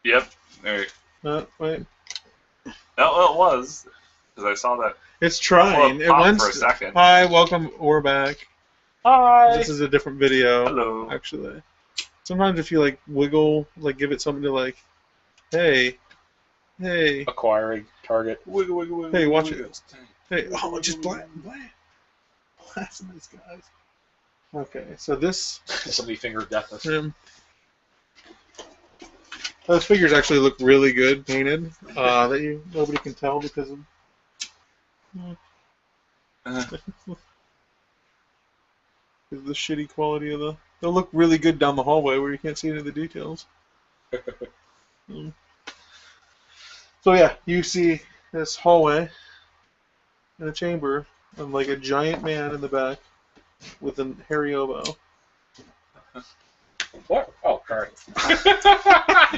Yep. There. Wait. No, it was. Because I saw that. It's trying. It Pop went for a second. Hi, welcome. We're back. Hi. This is a different video. Hello. Actually, sometimes if you like wiggle, like give it something to like, hey. Acquiring target. Wiggle, wiggle, wiggle. Hey, watch wiggle. it. Hey, oh, just blast these guys. Okay, so this. Somebody fingered deathless. Those figures actually look really good painted. That nobody can tell because of. Because of the shitty quality of the. They'll look really good down the hallway where you can't see any of the details. So yeah, you see this hallway in a chamber and like a giant man in the back with a hairy oboe. What? Oh, sorry.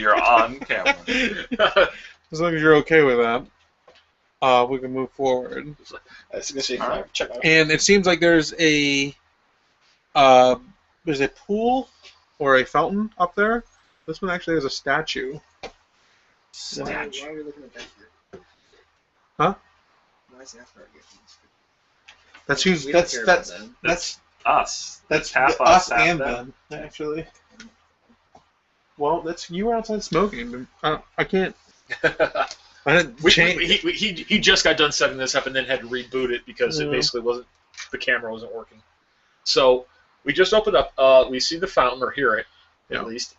You're on camera. As long as you're okay with that, we can move forward. Check out. And it seems like there's a pool or a fountain up there. This one actually has a statue. Why are we looking at that here? Huh? Why is that for That's who's We don't that's care that's about them. that's Us. that's half us half and them. them actually. Well, that's you were outside smoking. I can't. I didn't change. He just got done setting this up and then had to reboot it because Yeah. it basically wasn't, the camera wasn't working. So we just opened up. We see the fountain or hear it Yeah. at least.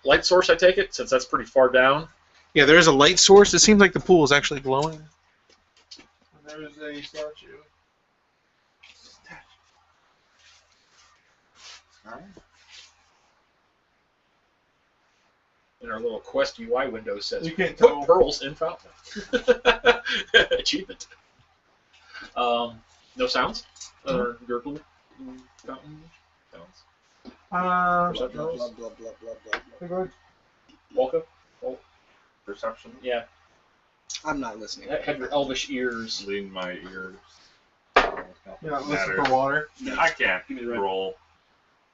Light source, I take it, since that's pretty far down. Yeah, there is a light source. It seems like the pool is actually glowing. And there is a statue. And our little Quest UI window says, You can't "Put tell. pearls in fountain." Achievement. No sounds? Other gurgling fountain sounds? Blah, blah, blah, blah, blah, blah, blah. Go ahead. Welcome. Perception. Yeah. I'm not listening. Have your elvish ears. Lean my ears. You're not listening Matters. for water. I can't. Give me the red. Roll.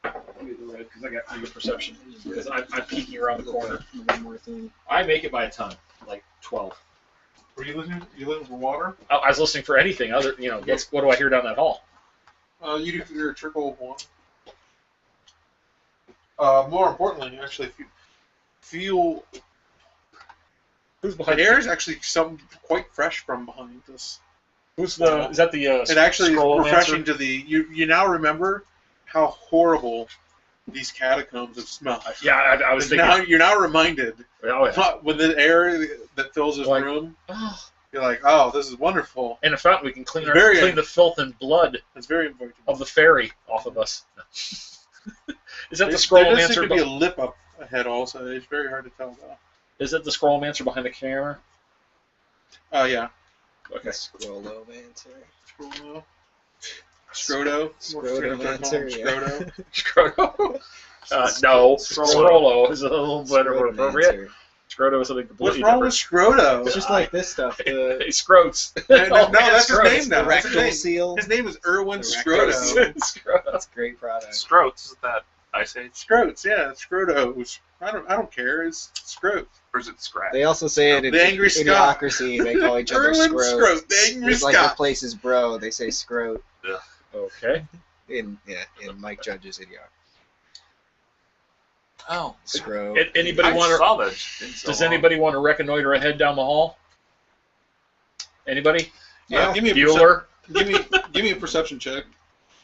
Give me the red, because I got pretty good perception. Because I'm peeking around the corner. One more thing. I make it by a ton, like 12. Were you listening? You listening for water? I was listening for anything other, what do I hear down that hall? You do hear a trickle of water. More importantly, actually, if you feel Who's the behind air is actually quite fresh from behind this. Who's the? Is that the? It actually is Scroll refreshing Mancer? to the. You now remember how horrible these catacombs have smelled. Yeah, I was thinking. Now you're now reminded Oh yeah. when the air that fills this Like, room, Oh. you're like, oh, this is wonderful. In a fountain, we can clean Very- the filth and blood It's very important. of the fairy off of us. Is that the There scroll does mancer? seem to be a lip up ahead also. It's very hard to tell though. Is that the scroll mancer behind the camera? Yeah. Okay. Scrollomancer. Scroto. Scrotomancer, yeah. Scroto? No. Scrollo is a little better more appropriate. Scrotomancer. Scroto is something What's completely wrong with different. Scroto? It's just like this stuff. He The scrotes. No, that's his Scrotes. name now. the That's his rectal name. seal. His name is Erwin The Scroto. rectal Scroto. That's a great product. Scrotes, is that Ice Age? Scrotes, yeah, Scrotos. I don't care. It's Scrote. Or is it Scratch? They also say it in The Angry Scot. Idiocracy. They call each other Erwin Scrote. Scrote, the Angry It's like the Scot. place is bro. They say Scrote Okay. in Mike Judge's Idiocracy. Oh. Scrote. Anybody I want to? saw that. So Does long. anybody want to reconnoiter ahead down the hall? Anybody? Yeah, give me a Bueller? give me a perception check.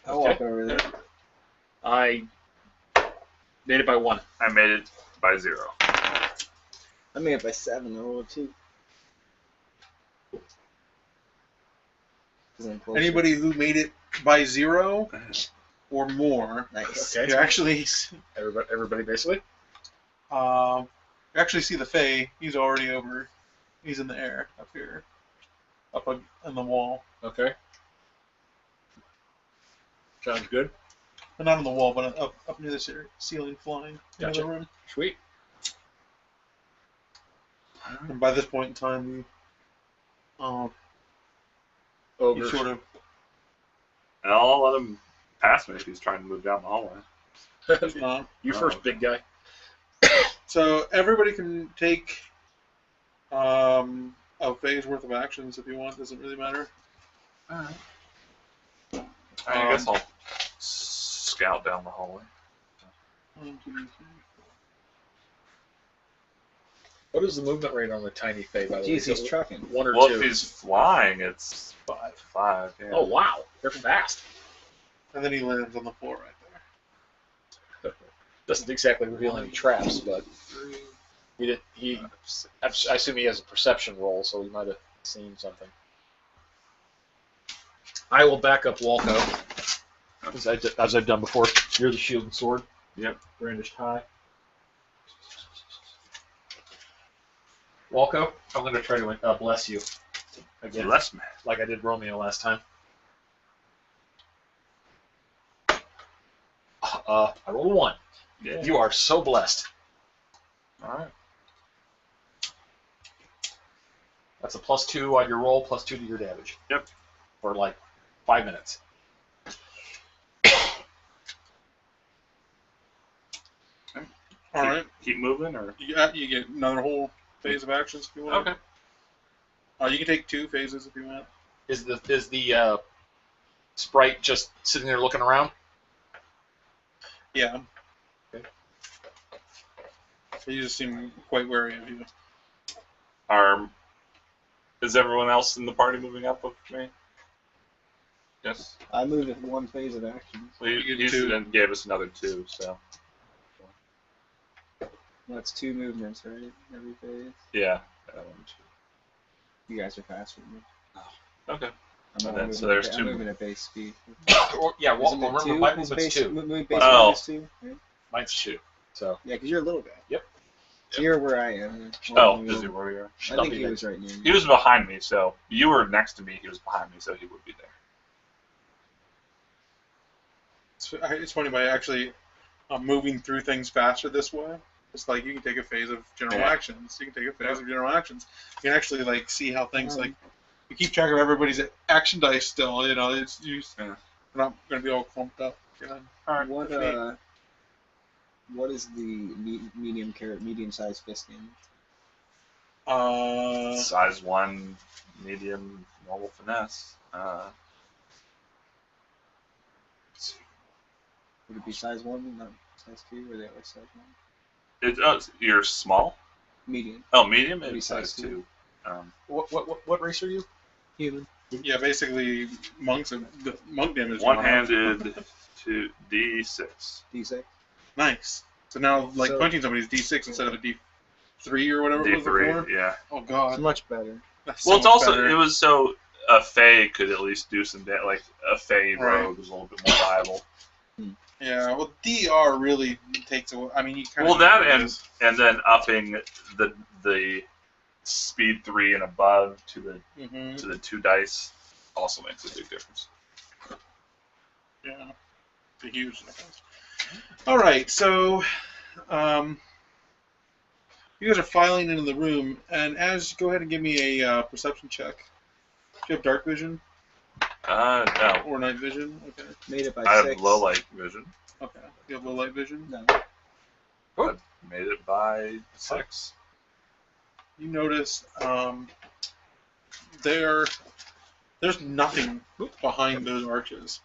I'll walk over there. I made it by 1. I made it by 0. I made it by 7. I rolled 2. 'Cause I'm closer. Anybody who made it by 0 or more, Nice. Okay. you actually Everybody basically. actually see the Fae. He's already over. He's in the air up here, up on the wall. Okay. Sounds good. But not on the wall, but up near the ceiling, flying in Gotcha. the room. Sweet. And by this point in time, you Ogres. sort of And I'll let him pass me if he's trying to move down the hallway. You first, okay. big guy. So everybody can take a phase worth of actions if you want. Doesn't really matter. Alright. I guess I'll scout down the hallway. 1, 2, 3. What is the movement rate on the tiny Fae, by the way? Jeez, Is he's it trucking. 1 or Well, 2? if he's flying, it's 5. 5. Yeah. Oh, wow. They're fast. And then he lands on the floor right there. Doesn't exactly reveal any traps, but 3. he did. I assume he has a perception roll, so he might have seen something. I will back up Walco, as I've done before. You're the shield and sword. Yep. Brandished high. Walco, I'm going to try to bless you again, Bless me. like I did Romeo last time. I rolled a 1. Yeah. You are so blessed. Alright. That's a +2 on your roll, +2 to your damage. Yep. For like 5 minutes. All right. Keep moving, or You get another whole phase of actions if you want. okay. You can take 2 phases if you want. Is the sprite just sitting there looking around? Yeah. Okay. So you just seem quite wary of you. Is everyone else in the party moving up with me? Yes. I moved at 1 phase of actions. Well, You you get 2. then gave us another 2, so That's 2 movements, right? Every phase. yeah. You guys are faster than me. Okay. I'm And not then, moving so there's at, 2 I'm moving at base speed. Yeah, Isn't Walco, it remember 2? my Is movement's base, 2. Moving base Oh. speed is 2, right? Mine's 2. So Yeah, because you're a little guy. Yep. So you're where I am. Oh, is he where you are? I think he was right near He you. was behind me, so you were next to me. He was behind me, so he would be there. It's funny by actually moving through things faster this way. It's like you can take a phase of general Yeah. actions. You can take a phase of general actions. You can actually like see how things like you keep track of everybody's action dice still. You know, it's Yeah. we're not going to be all clumped up. You know? What is the medium-sized fist game? Size 1, medium, normal finesse. Would it be size 1, not size 2, or they always size 1? You're small? Medium. Oh, medium? Maybe It's size size 2. What race are you? Human. Yeah, basically monk damage. One-handed to D6. D6. Nice. So now, like So- punching somebody is D6 instead of a D3 or whatever it was D3, before. yeah. Oh It's God. much better. That's Well, so it's much also, better. it was so a Fae could at least do some damage. Like, a Fae Right. rogue was a little bit more viable. Yeah. Well, DR really takes away. I mean, you kind Well, of. that and then upping the speed 3 and above to the 2 dice also makes a big difference. Yeah. It's a huge difference. All right, so you guys are filing into the room, and go ahead and give me a perception check. Do you have dark vision No. or night vision? Okay. Made it by I 6. have low light vision. Okay. You have low light vision. No. I made it by 6. You notice there's nothing behind those arches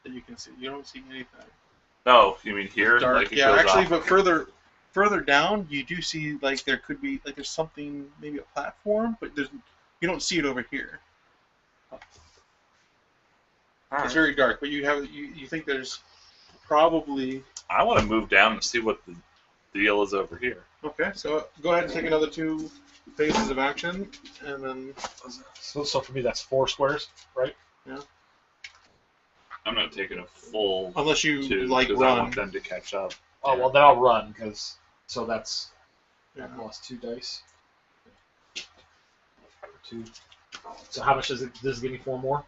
that you can see. You don't see anything. No, you mean here? Dark. Like it Yeah, goes actually, off. but further down, you do see like there could be like there's something, maybe a platform, but you don't see it over here. Alright. It's very dark, but you think there's probably. I want to move down and see what the deal is over here. Okay, so go ahead and take another 2 phases of action, and then So for me, that's 4 squares, right? I'm not taking a full unless you 2 like because I run. want them to catch up. Oh, well, then I'll run, so that's... Yeah. I lost 2 dice. 2. So how much does it give me 4 more?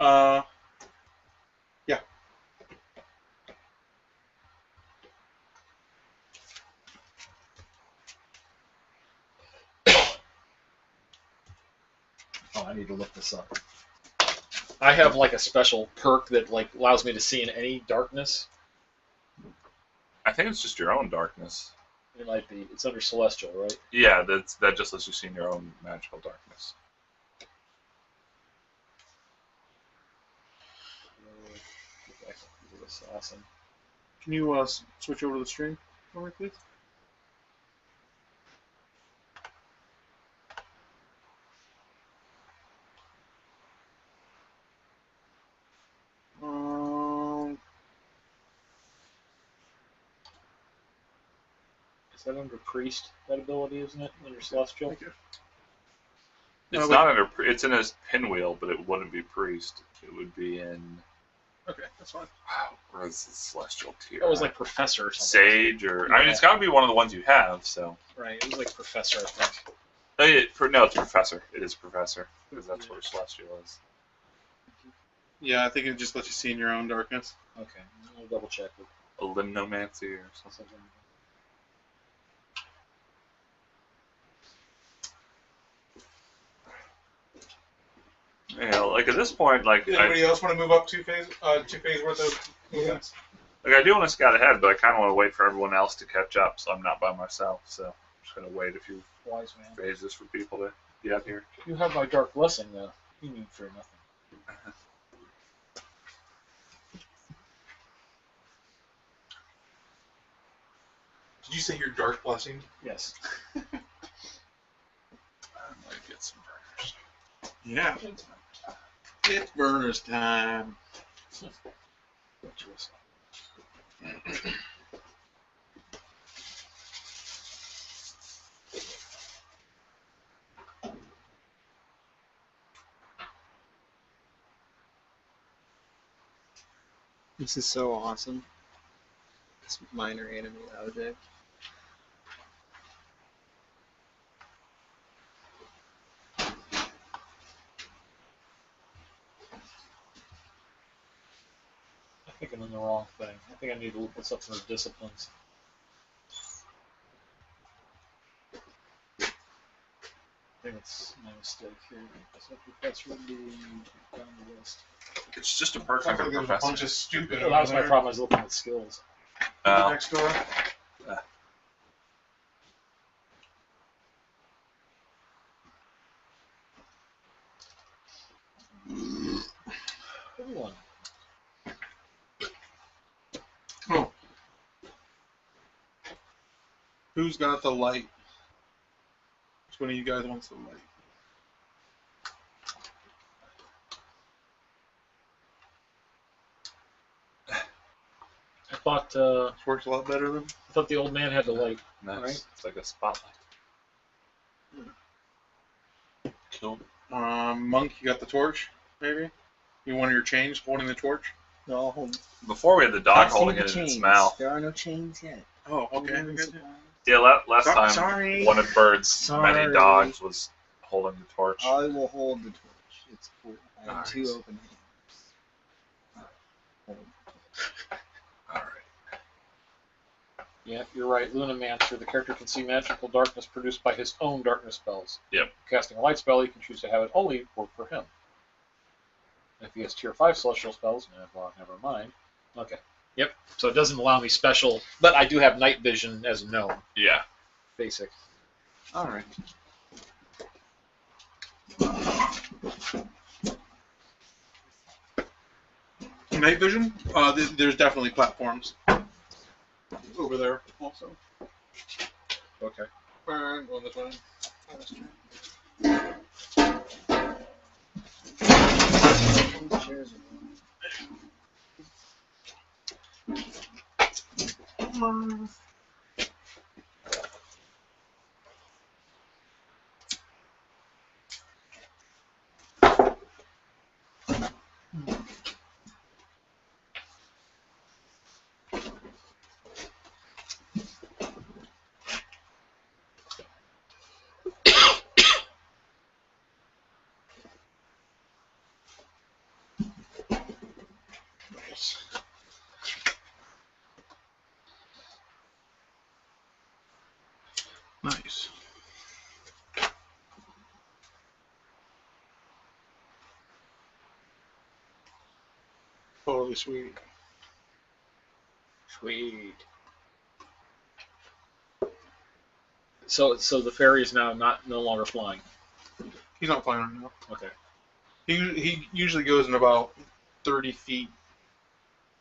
Yeah. Oh, I need to look this up. I have like a special perk that like allows me to see in any darkness. I think it's just your own darkness. It might be. It's under Celestial, right? Yeah, that just lets you see in your own magical darkness. Get back to the assassin. Can you switch over to the stream for me, please? Is that under Priest, that ability, isn't it? Under Celestial? Thank you. It's not under. It's in his pinwheel, but it wouldn't be priest. It would be in. Okay, that's fine. Where is the celestial tier? That was like Professor or something. Sage, or I mean, it's got to be one of the ones you have. So. Right. It was like Professor, I think. No, it's Professor. It is Professor because that's where celestial is. Yeah, I think it just lets you see in your own darkness. Okay, I'll double check it. A limnomancy or something. Yeah, like at this point, like Anybody else want to move up 2 phase worth of movements? Like I do want to scout ahead, but I kind of want to wait for everyone else to catch up, so I'm not by myself. So I'm just gonna wait a few Wise man. phases for people to get here. You have my dark blessing, though. You need for nothing. Did you say your dark blessing? Yes. I might get some burgers. Yeah. It's burners time. This is so awesome. This minor enemy object. I think I'm in the wrong thing. I think I need to look at something of disciplines. I think it's my mistake here. So Professor would be down the list. It's just a perk Sounds under like there's a Professor. bunch of stupid. Well, that was my problem. I was looking at skills. Next door. Everyone. Oh. Who's got the light? Which one of you guys wants the light? I thought This works a lot better than. I thought the old man had the light. Nice. Right. It's like a spotlight. Cool. Monk, you got the torch, maybe? You one of your chains holding the torch? No, I'll hold. Before we had the dog Can't holding see it the in its chains. mouth. There are no chains yet. Oh, okay. Remember the supplies? Yeah, last time Sorry. one of Bird's many Sorry. dogs was holding the torch. I will hold the torch. It's cool. I have Alright. 2 open hands. Hold. Alright. Yeah, you're right. Lunamancer. The character can see magical darkness produced by his own darkness spells. Yep. Casting a light spell, he can choose to have it only work for him. If he has tier 5 celestial spells, well, never mind. Okay. Yep. So it doesn't allow me special, but I do have night vision as a gnome. Yeah. Basic. Alright. Night vision? There's definitely platforms over there also. Okay. Going this way. These chairs are Nice. Totally sweet. Sweet. So the fairy is now no longer flying. He's not flying right now. Okay. He usually goes in about 30 feet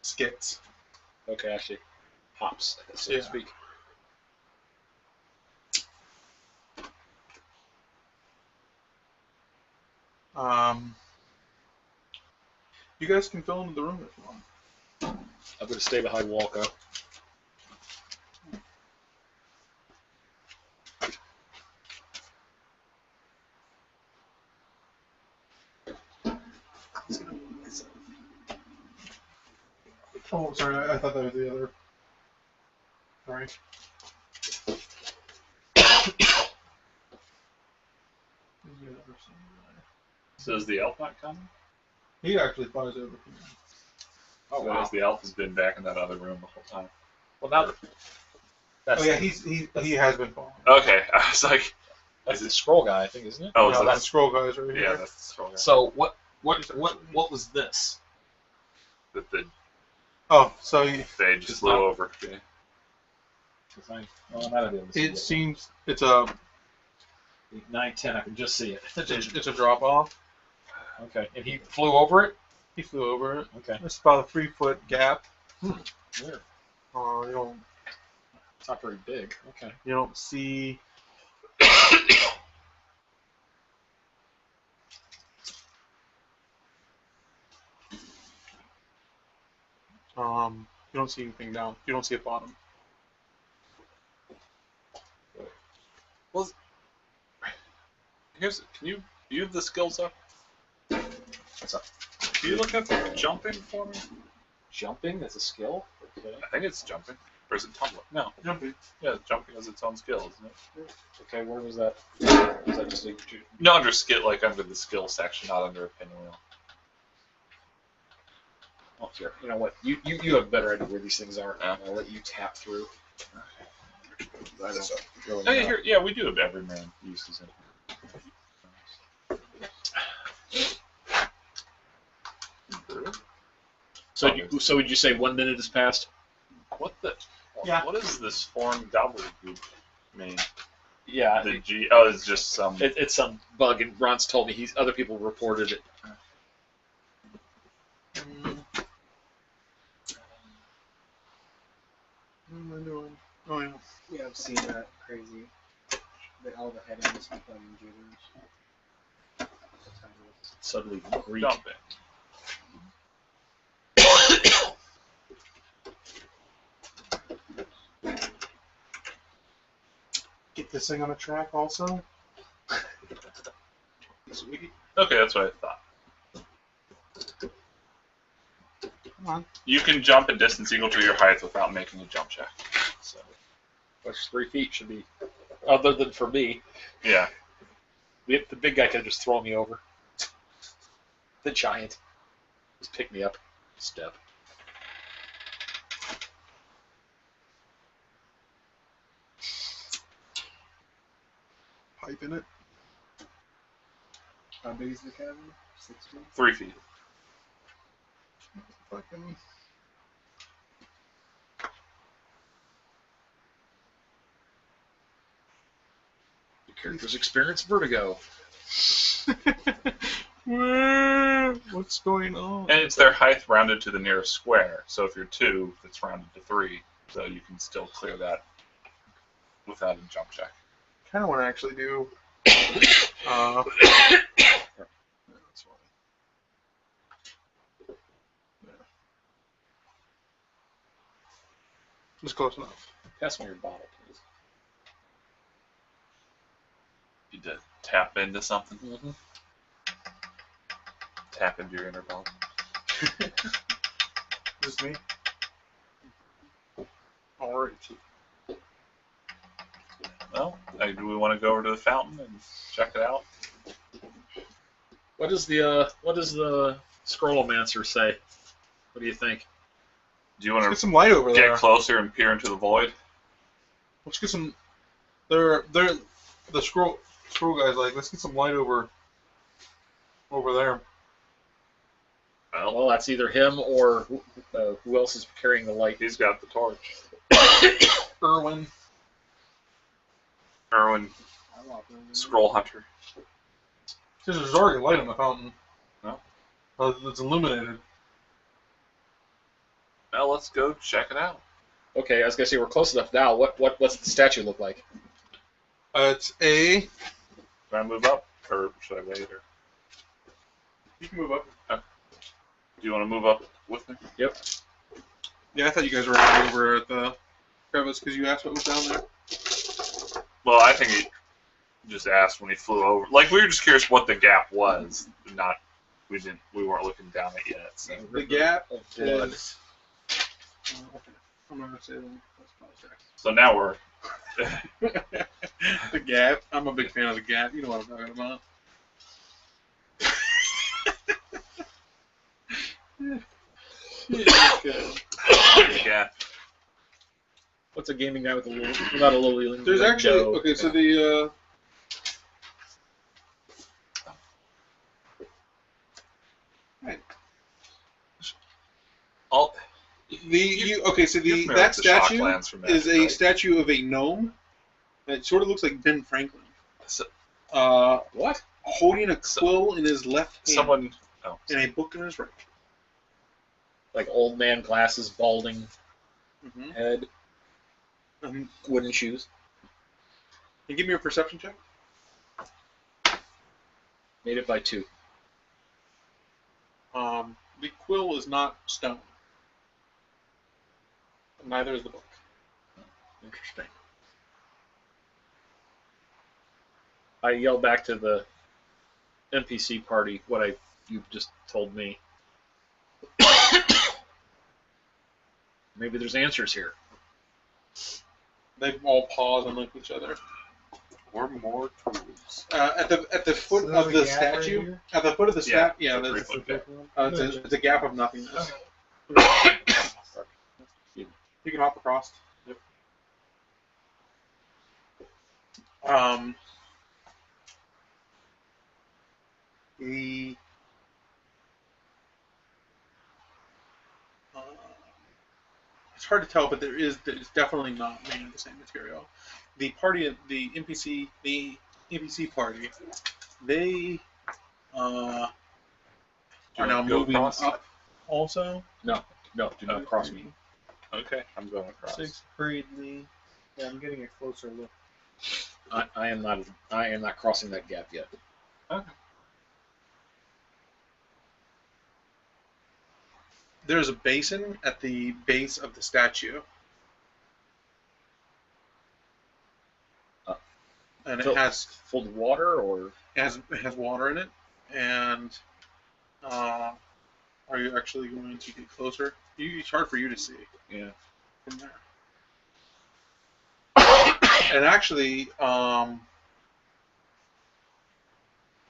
skits. Okay, actually, hops, so Yeah. to speak. You guys can fill into the room if you want. I'm going to stay behind Walco. Oh, sorry, I thought that was the other. Sorry. So is the elf not coming? He actually flies over. Oh, So wow. the elf has been back in that other room the whole time. Well, now that's Oh yeah, he has been following. Okay, I was like, that's the scroll guy, I think, isn't it? oh, No, so that's that's scroll guys right yeah, here. that's the scroll guy. So what was this? That the Oh, so you, they just It's flew not- over. Yeah. Well, I'm not able to see it seems it's a 9:10. I can just see it. it's a drop off. Okay, and he flew over it. He flew over it. Okay. It's about a 3-foot gap. Weird. You It's not very big. Okay. don't see. You don't see anything down. You don't see a bottom. Here's can you have the skills up? What's up? Can you look up jumping for me? Jumping as a skill. Okay. I think it's jumping. Or is it tumbling? No. Jumping. Yeah, jumping is its own skill, isn't it? Okay. Where was that? Was that just a? No, under skill, like under the skill section, not under a pinwheel. Oh, here. You know what? You have a better idea where these things are. Yeah. I'll let you tap through. I don't really Oh yeah, know. here, yeah, we do have every man uses it. So would you say 1 minute has passed? What the? Yeah. What is this foreign gobbledygook mean? Yeah. The G. Oh, it's just some. It's some bug, and Ron's told me other people reported it. What am I doing? Oh yeah. Yeah, I've seen that crazy. All the headings become gibberish. Suddenly Greek. Jumping. Get this thing on a track also. Sweet. Okay, that's what I thought. Come on. You can jump a distance equal to your height without making a jump check. So, which 3 feet should be, other than for me. Yeah. The big guy could just throw me over. The giant. Just pick me up. Step. Pipe in it. How big is the cabin? 16? 3 feet. Fucking. The characters experience vertigo. What's going on? And it's their height rounded to the nearest square. So if you're 2, it's rounded to 3. So you can still clear that without a jump check. Kind of want to actually do. That's fine. It's close enough. Pass me your bottle, please. You did tap into something. Mm-hmm. Tap into your inner ball. Just me. Alright. Well, do we want to go over to the fountain and check it out? What does the Scrollomancer say? What do you think? Do you want Let's to get some light over get there. closer and peer into the void? Let's get some. They're the scroll guys like. Let's get some light over there. Well, that's either him or who else is carrying the light. He's got the torch. Irwin. Erwin, I walk over there. Scroll Hunter. There's already light on the fountain. No. It's illuminated. Well, let's go check it out. Okay, I was gonna say we're close enough now. What's the statue look like? It's a. Can I move up, or should I wait? Or You can move up. do you want to move up with me? Yep. Yeah, I thought you guys were already over at the crevice because you asked what was down there. Well, I think he just asked when he flew over. Like, we were just curious what the gap was. Not, we weren't looking down it yet. So. The gap blood. is. Okay. I'm not gonna say that. That's probably So now we're. the gap. I'm a big fan of the gap. You know what I'm talking about. Yeah. What's a gaming guy with a little, without a little? There's actually okay. So the All. okay. So Give me that the shock statue lens from that, is a right? statue of a gnome. And it sort of looks like Ben Franklin. So, What? Holding a quill in his left hand someone. Oh. and a book in his right. Like old man glasses, balding Mm-hmm. head, wooden shoes. Can you give me a perception check? Made it by 2. The quill is not stone. Neither is the book. Interesting. I yell back to the NPC party what you've just told me. Maybe there's answers here. They all pause and look at each other. Or more tools. At the foot So of there's the a gap right statue, here? at the foot of the statue, yeah, it's a there's, 3 foot gap. it's a gap of nothingness. You can hop across. Yep. The it's hard to tell, but there's definitely not made of the same material. The NPC party, they are now Go moving across? up. Also, No, do not cross me. Okay, I'm going across. Six hurriedly. Yeah, I'm getting a closer look. I am not crossing that gap yet. Okay. There's a basin at the base of the statue. And it has full of water, or it has water in it. And are you actually going to get closer? It's hard for you to see. Yeah. From there. And actually,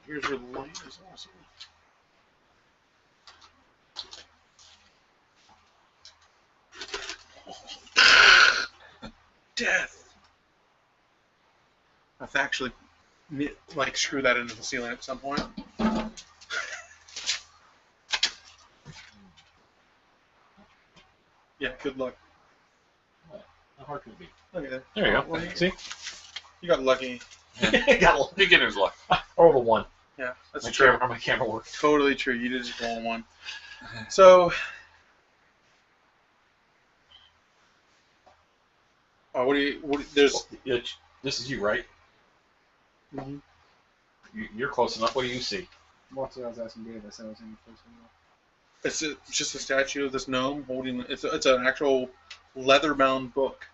here's where the light is also. Death. I have to actually like screw that into the ceiling at some point. Yeah, good luck. how hard can it be? Look at that. There you go. Well, See? You got lucky. Got a Beginner's luck. roll a 1. Yeah, that's My true. camera works. Totally true. You did just roll one. So, there's. This is you, right? Mhm. You're close enough. What do you see? Well, that's what I was asking Dave. I said I was in closer look. It's just a statue of this gnome holding. It's an actual leather-bound book,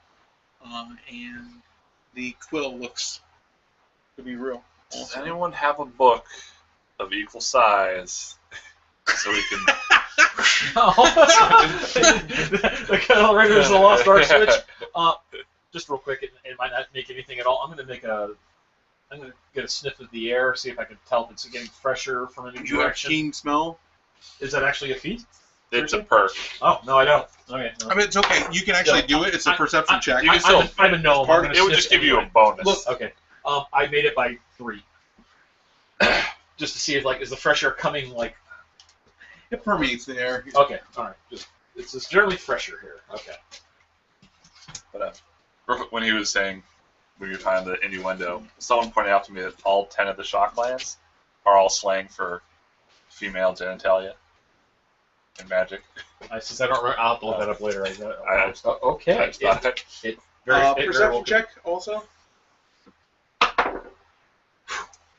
and the quill looks to be real. Does anyone have a book of equal size so we can? The kind of Raiders of the Lost Ark switch. Just real quick, it might not make anything at all. I'm gonna get a sniff of the air, see if I can tell if it's getting fresher from any You have direction. keen smell. Is that actually a feat? It's a perk. Oh no, I don't. Okay. No. I mean, it's okay. You can actually do it. It's a perception check. You can still. I'm a gnome. I'm gonna It would sniff just give you a anyway. bonus. Look. Okay. I made it by 3. Just to see if is the fresh air coming It permeates the air. Okay. All right. It's just generally fresher here. Okay. But when he was saying when you're trying the innuendo, someone pointed out to me that all 10 of the shocklands are all slang for female genitalia in Magic. Since I don't remember, I'll have to look that up later. I Okay. just thought that- Perception check also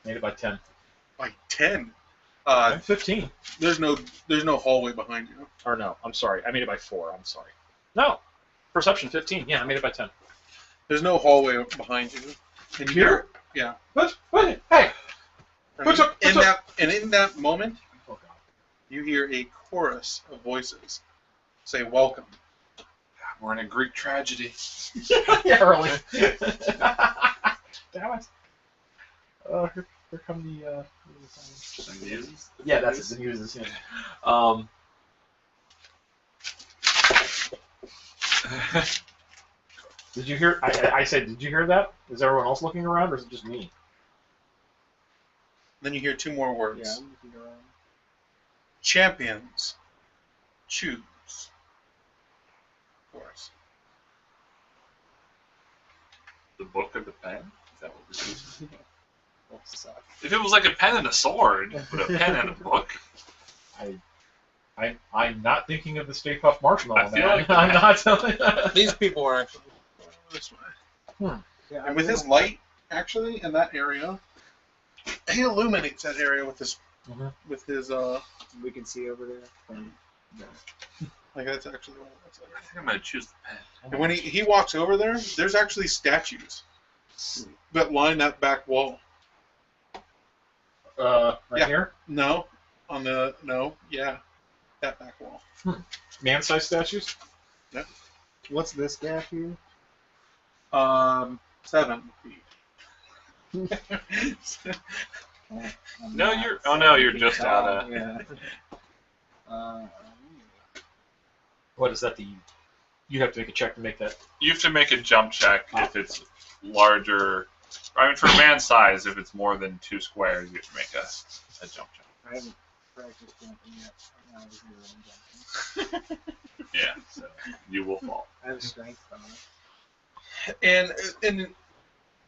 Made it by 10. by 10. I'm 15. There's no hallway behind you. Or no, I'm sorry. I made it by 4. I'm sorry. No. Perception 15. Yeah, I made it by 10. There's no hallway behind you. And Here? Yeah. What? Hey! In that moment, Oh, God. you hear a chorus of voices say, "Welcome." We're in a Greek tragedy. Yeah, really. Damn it. Here come the Muses? yeah, that's it. The muses. Yeah. Did you hear? I said, did you hear that? Is everyone else looking around, or is it just me? Then you hear two more words. Yeah, I'm looking around. Champions, choose. Of course. The book or the pen? Is that what we're using? What's this up? If it was like a pen and a sword, but a pen and a book. I'm not thinking of the Stay Puft Marshmallow I feel Man. like I'm not telling. These people are actually this way. Yeah, And with his light, actually, in that area, he illuminates that area with his, with his, we can see over there. like that's actually what it looks like. I think I'm going to choose the pen. And when he walks over there, there's actually statues that line that back wall. Right Yeah. here, No, that back wall. man-sized statues. What's this gap here? 7 feet. No, you're. Oh no, you're just out of. Yeah. Uh, What is that? You have to make a check to make that. You have to make a jump check if it's larger. I mean, for man size, if it's more than 2 squares, you have to make a jump check. I haven't practiced jumping yet. Right now I'm jumping. Yeah, so you will fall. I have strength bonus. And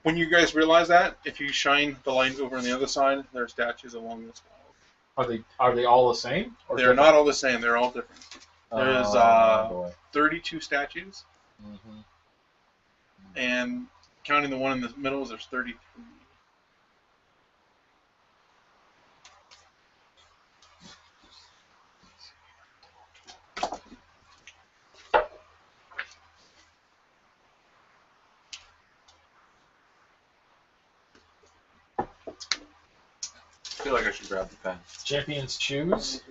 when you guys realize that, if you shine the light over on the other side, there are statues along this wall. Are they all the same? Or They're not all the same. They're all different. There's boy. 32 statues, Mm-hmm. and counting the one in the middle, there's 33. I feel like I should grab the pen. Champions choose.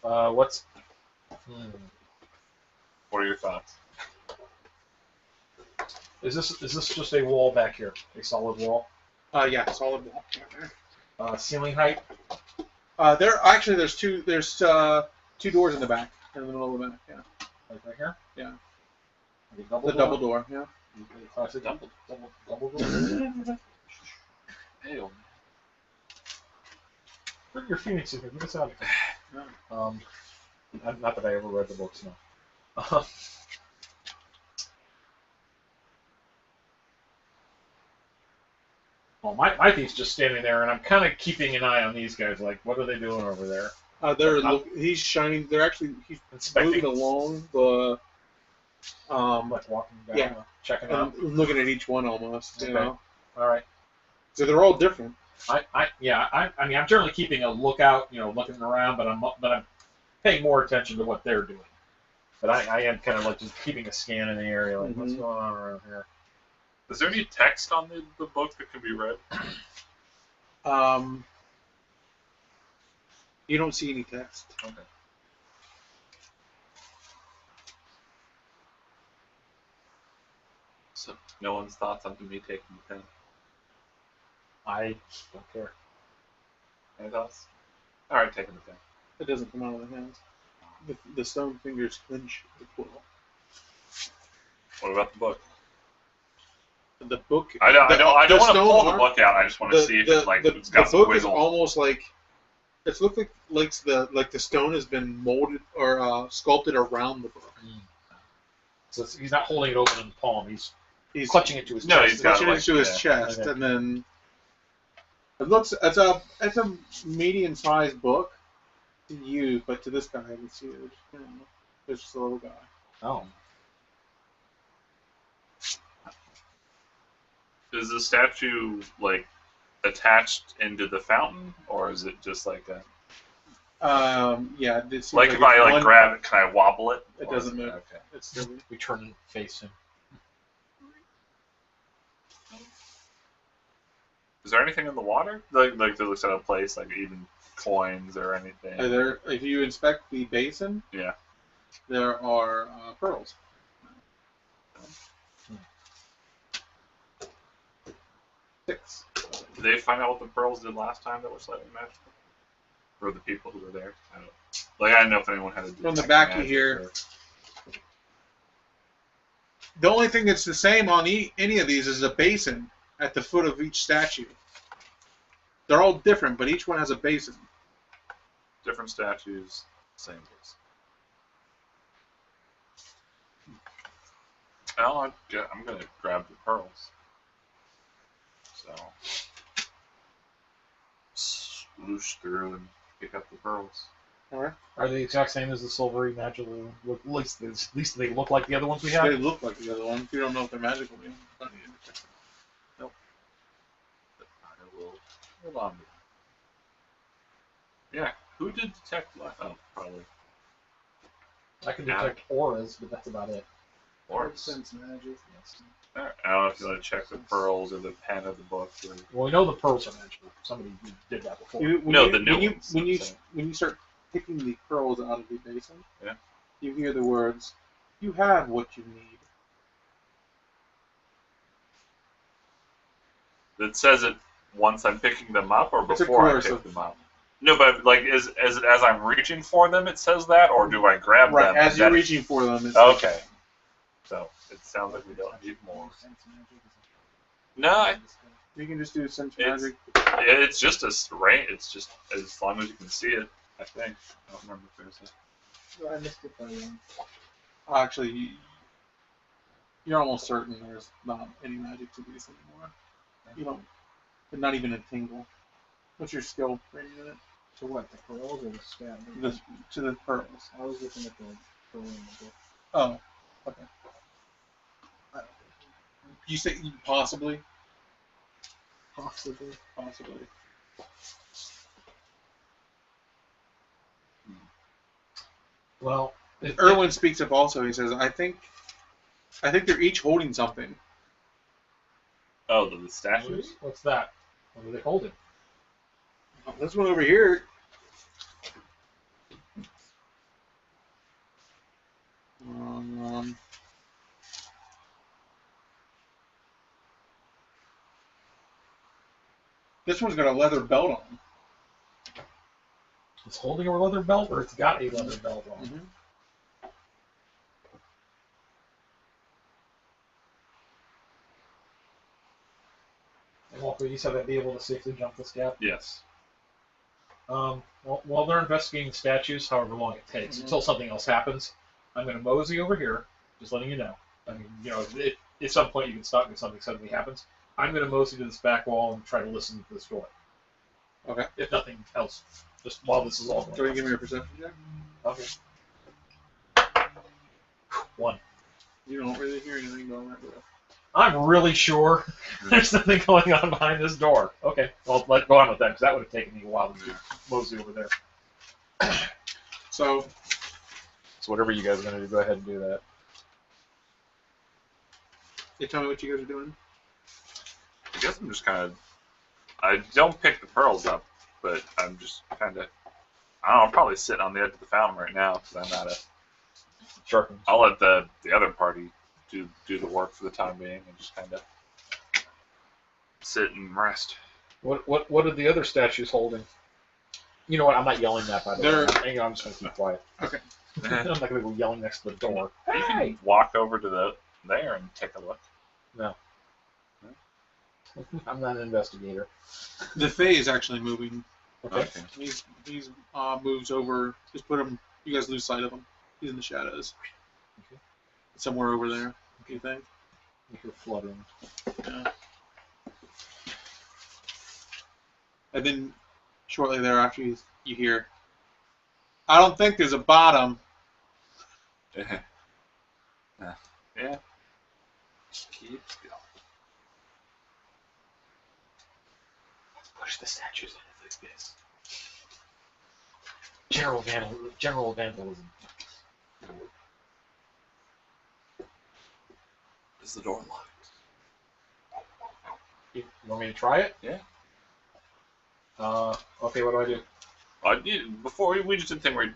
What's? What are your thoughts? Is this just a wall back here? A solid wall? Yeah, solid wall. Right Ceiling height? there. There's two doors in the back, in the middle of the back. Yeah, Like right here? Yeah. Like the double door. Yeah. Classic double door. Hey, Bring your Phoenix in here. Get us out of here. Not that I ever read the books, no. Well, my thief's just standing there, and I'm kind of keeping an eye on these guys. Like, what are they doing over there? He's shining. He's Inspecting, moving along the. like walking down, Yeah. checking out. And looking at each one almost. You Okay. know. All right. So they're all different. I mean, I'm generally keeping a lookout, looking around, but I'm paying more attention to what they're doing. But I am kind of like just keeping a scan in the area, like what's going on around here. is there any text on the book that can be read? You don't see any text. Okay. So, no one's thoughts on me taking the pen? I don't care. Any thoughts? Alright, taking the pen. It doesn't come out of the hands. The stone fingers clench the quill. What about the book? The book. I don't want to stone pull the arm- book out. I just want to see if it's the got some book is wiggle. almost like It's looked like the stone has been molded or sculpted around the book. So he's not holding it open in the palm. He's He's clutching it to his No, chest. he's got clutching it to his chest, Okay. and then it looks. It's a medium-sized book to use, but to this guy, it's huge. It's just a little guy. Oh. Is the statue like attached into the fountain, or is it just like a? Yeah. It seems Like if I it's like grab it, can I wobble it? It Or doesn't is move. Okay. It's still. We turn and face him. Is there anything in the water? Like that looks out of place, like even coins or anything? If you inspect the basin, Yeah. there are pearls. Six. Did they find out what the pearls did last time that were slightly magical? Or the people who were there? I don't. Like I don't know if anyone had a. From the back of here. The only thing that's the same on any of these is a basin at the foot of each statue. They're all different, but each one has a basin. Different statues, same place. Well, I'm gonna grab the pearls. So, swoosh through and pick up the pearls. Alright. Are they the exact same as the silvery magical? At least they look like the other ones we have. They look like the other ones. You don't know if they're magical. Nope. I will hold on. Yeah. Who did detect life? Oh, probably. I can detect auras, but that's about it. Or sense magic. Yes. I don't know if you want to check the pearls or the pen of the book. Or... Well, we know the pearls are magical. Somebody did that before. When you start picking the pearls out of the basin, yeah, you hear the words, "You have what you need." It says it once I'm picking them up, or It's a before I coercive. pick them up. No, but like, is it as I'm reaching for them? It says that, or do I grab Right, them? as and you're then- reaching for them. It's Okay. So it sounds like we don't need more. Sense magic is No, you can just do sense It's- magic. it's just a range. It's just as long as you can see it. I think. I don't remember if there's a. Oh, I missed it by one. Actually, you're almost certain there's not any magic to these anymore. You don't. Not even a tingle. What's your skill rating in it? To what? The pearls or the stat? To the pearls. I was looking at the pearl in the book. Oh, okay. You say possibly? Possibly. Possibly. Well, Erwin speaks up also. He says, I think they're each holding something. Oh, the statues. What's that? What are they holding? This one over here. This one's got a leather belt on. It's holding a leather belt, or it's got a leather belt on. Mm-hmm. And Walker, you said I'd be able to safely jump this gap. Yes. Well, while they're investigating statues, however long it takes, until something else happens, I'm going to mosey over here, just letting you know. I mean, you know, at some point you can stop if something suddenly happens. I'm going to mosey to this back wall and try to listen to this door. Okay. If nothing else, just while this is all Do going you give me a perception check? Okay. 1. You don't really hear anything going that way. I'm really sure there's nothing going on behind this door. Okay, well, let's go on with that, because that would have taken me a while to mosey over there. So, Whatever you guys are going to do, go ahead and do that. you tell me what you guys are doing. I guess I'm just kind of. I don't pick the pearls up, but I'm just kind of. I don't know. I'm probably sitting on the edge of the fountain right now because I'm at a. Sharpen. I'll let the other party do the work for the time being and just kind of sit and rest. What are the other statues holding? You know what? I'm not yelling that, by the way. I'm just going to keep quiet. Okay. I'm not going to go yelling next to the door. You can walk over to there and take a look. No. I'm not an investigator. The Fae is actually moving Okay. He's moves over. Just put him. You guys lose sight of him. He's in the shadows. Okay. Somewhere over there. You think? You hear fluttering. Yeah. And then shortly thereafter, you hear, "I don't think there's a bottom." Yeah. Yeah. Just keeps going. Push the statues into this. General vandalism. Is the door locked? You want me to try it? Yeah. Okay, what do I do? Before we just did the thing where we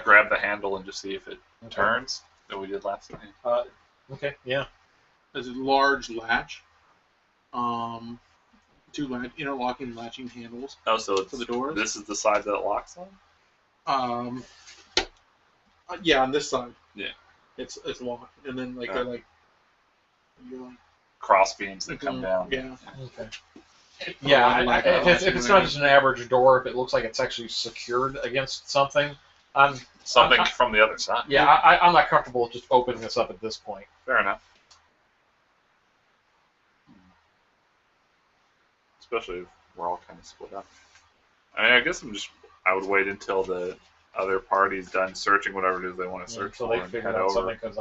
grab the handle and just see if it turns that we did last time. Okay, yeah. There's a large latch. Two interlocking latching handles. Oh, so it's for the doors. This is the side that it locks on? Yeah, on this side. Yeah. It's locked, and then they're like cross beams that come down. Yeah. Okay. Yeah, if it's not just an average door, if it looks like it's actually secured against something, from the other side. Yeah, I'm not comfortable just opening this up at this point. Fair enough. Especially if we're all kind of split up. I mean, I guess I would wait until the other party's done searching whatever it is they want to search until for they and figure head out over. something, because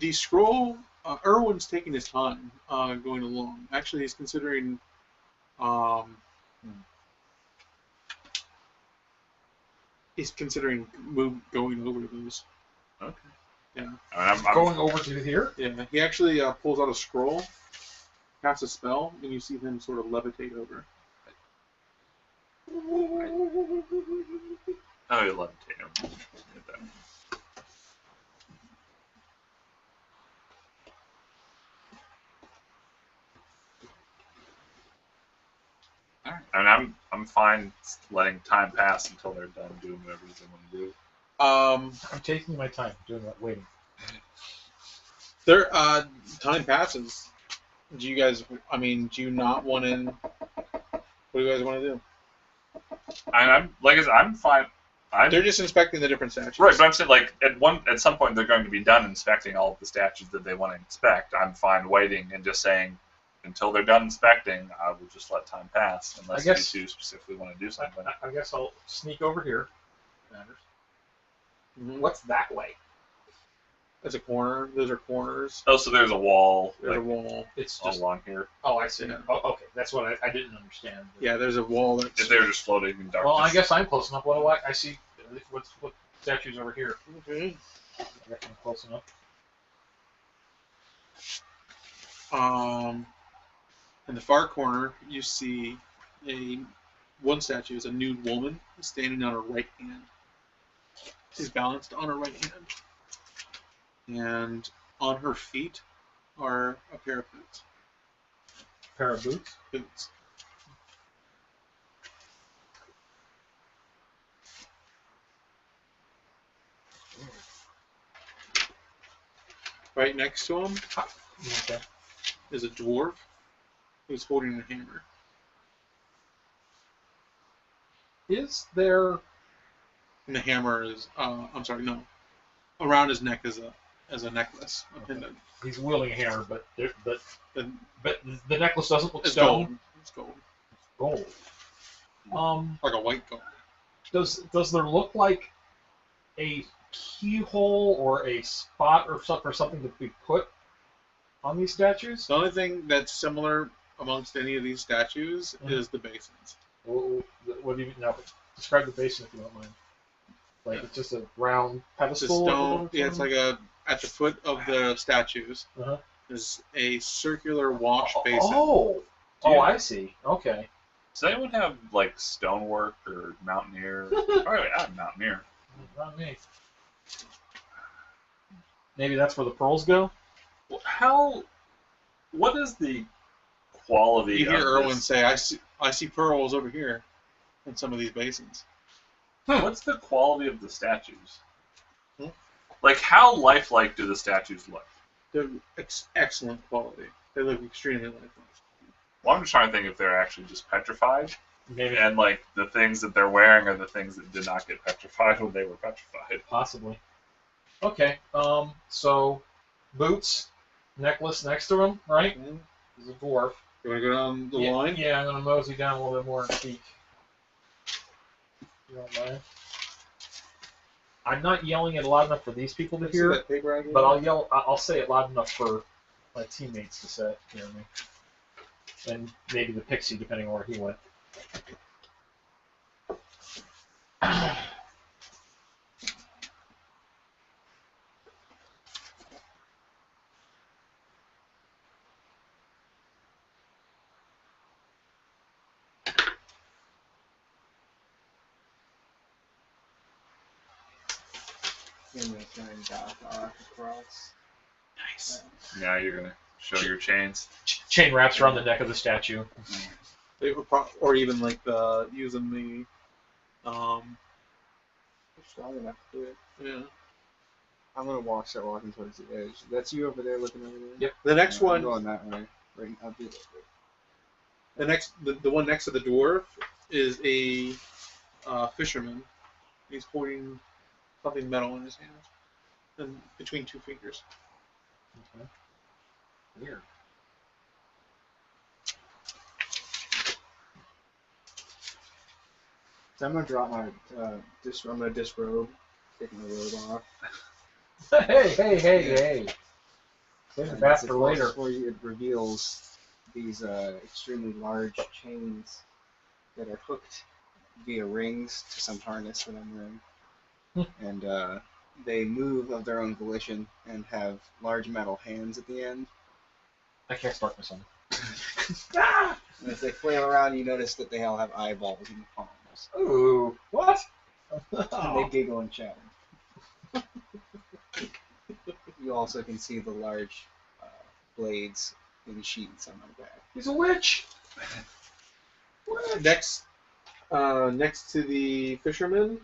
the scroll. Erwin's taking his time going along. Actually, he's considering. He's considering going over to those. Okay. Yeah. I mean, I'm going over to here. Yeah. He actually pulls out a scroll, casts a spell, and you see him sort of levitate over. Oh, you levitate him. Alright. I mean, I'm fine letting time pass until they're done doing whatever it is they want to do. I'm taking my time doing that, waiting. Time passes. Do you not want in? What do you guys want to do? I'm fine. They're just inspecting the different statues. Right, but I'm saying at some point they're going to be done inspecting all of the statues that they want to inspect. I'm fine waiting and just saying until they're done inspecting, I will just let time pass unless you two specifically want to do something. I guess I'll sneak over here. Mm-hmm. What's that way? There's a corner. Those are corners. Oh, so there's a wall. There's a wall. It's all just along here. Oh, I see. Yeah. Oh, okay. That's what I didn't understand. Yeah, there's a wall that's. If they were just floating in darkness. Well, I guess I'm close enough. What do I see? What statues over here? Okay. I reckon I'm close enough. In the far corner, you see one statue is a nude woman standing on her right hand. She's balanced on her right hand, and on her feet are a pair of boots. Pair of boots. Boots. Right next to him is a dwarf who's holding a hammer. Is there? And the hammer is, around his neck is a necklace, a pendant. He's wielding a hammer, but The- the necklace doesn't look It's stone. gold. It's gold. Gold. Like a white gold. Does there look like a keyhole or a spot or something to be put on these statues? The only thing that's similar amongst any of these statues is the basins. What do you now? Describe the basin if you don't mind. Like it's just a round It's a pedestal. stone. Yeah, it's like at the foot of the statues. There's a circular wash basin. Oh, I see. Okay. Does anyone have like stonework or mountaineer? Probably I have mountaineer. Not me. Maybe that's where the pearls go. What is the quality? You hear of Erwin this? say, "I see pearls over here in some of these basins." What's the quality of the statues? Hmm? Like, how lifelike do the statues look? They're excellent quality. They look extremely lifelike. Well, I'm just trying to think if they're actually just petrified, Maybe. and like the things that they're wearing are the things that did not get petrified when they were petrified. Possibly. Okay. So boots, necklace next to him, right? He's a dwarf. You want to go down the Yeah, line? Yeah, I'm gonna mosey down a little bit more and peek. You don't mind? I'm not yelling it loud enough for these people to See hear, that paper I gave but you? I'll say it loud enough for my teammates to hear me, and maybe the pixie, depending on where he went. I'm gonna try and dock off across. Nice. Now you're gonna show your chains. Chain wraps around the neck of the statue. Or even like using the You're strong enough to do it. yeah. I'm gonna start walking towards the edge. That's you over there looking over there? Yep. The next I'm one, going that way. Right, I'll do it. the one next to the dwarf is a fisherman. He's holding something metal in his hand, and between two fingers. Okay. Weird. So I'm gonna drop my I'm gonna disrobe, taking the robe off. Hey! And Save that for later. Before it reveals these extremely large chains that are hooked via rings to some harness that I'm wearing, and they move of their own volition and have large metal hands at the end. I can't start this one. And as they flail around, you notice that they all have eyeballs in the palms. Ooh, what? And they giggle and chatter. You also can see the large blades in sheets on my back. He's a witch. Next to the fisherman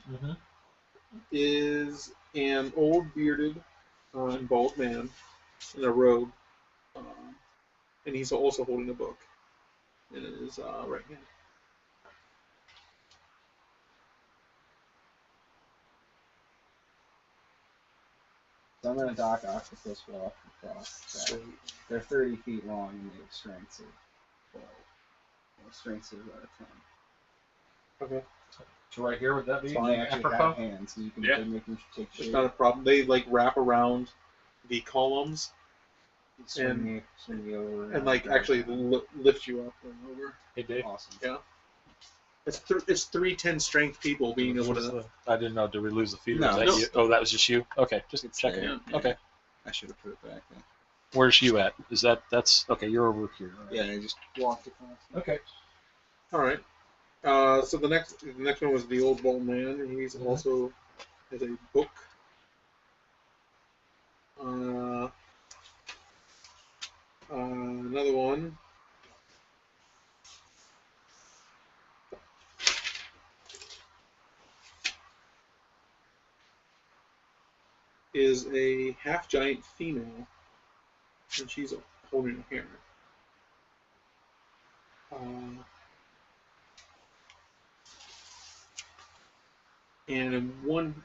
is an old bearded and bald man in a robe, and he's also holding a book in his right hand. So I'm going to dock octopus walk across that. They're 30 feet long and they have strengths of 12. Strengths of 10. Okay. So right here, would that be So they actually have hands, so you can make them take shape. It's not a problem. They like wrap around the columns Swing me over. and like actually lift you up and over. Hey, Dave. Awesome. Yeah. It's 310 strength people being able to. I didn't know. Did we lose the feed? No. Was that you? Oh, that was just you. Okay, just It's checking. there. Okay. I should have put it back then. Where's you at? That's okay? You're over here. Right? Yeah, I just walked across. Okay. All right. So the next one was the old bald man, and he's also has a book. Another one is a half giant female, and she's holding a hammer. And in one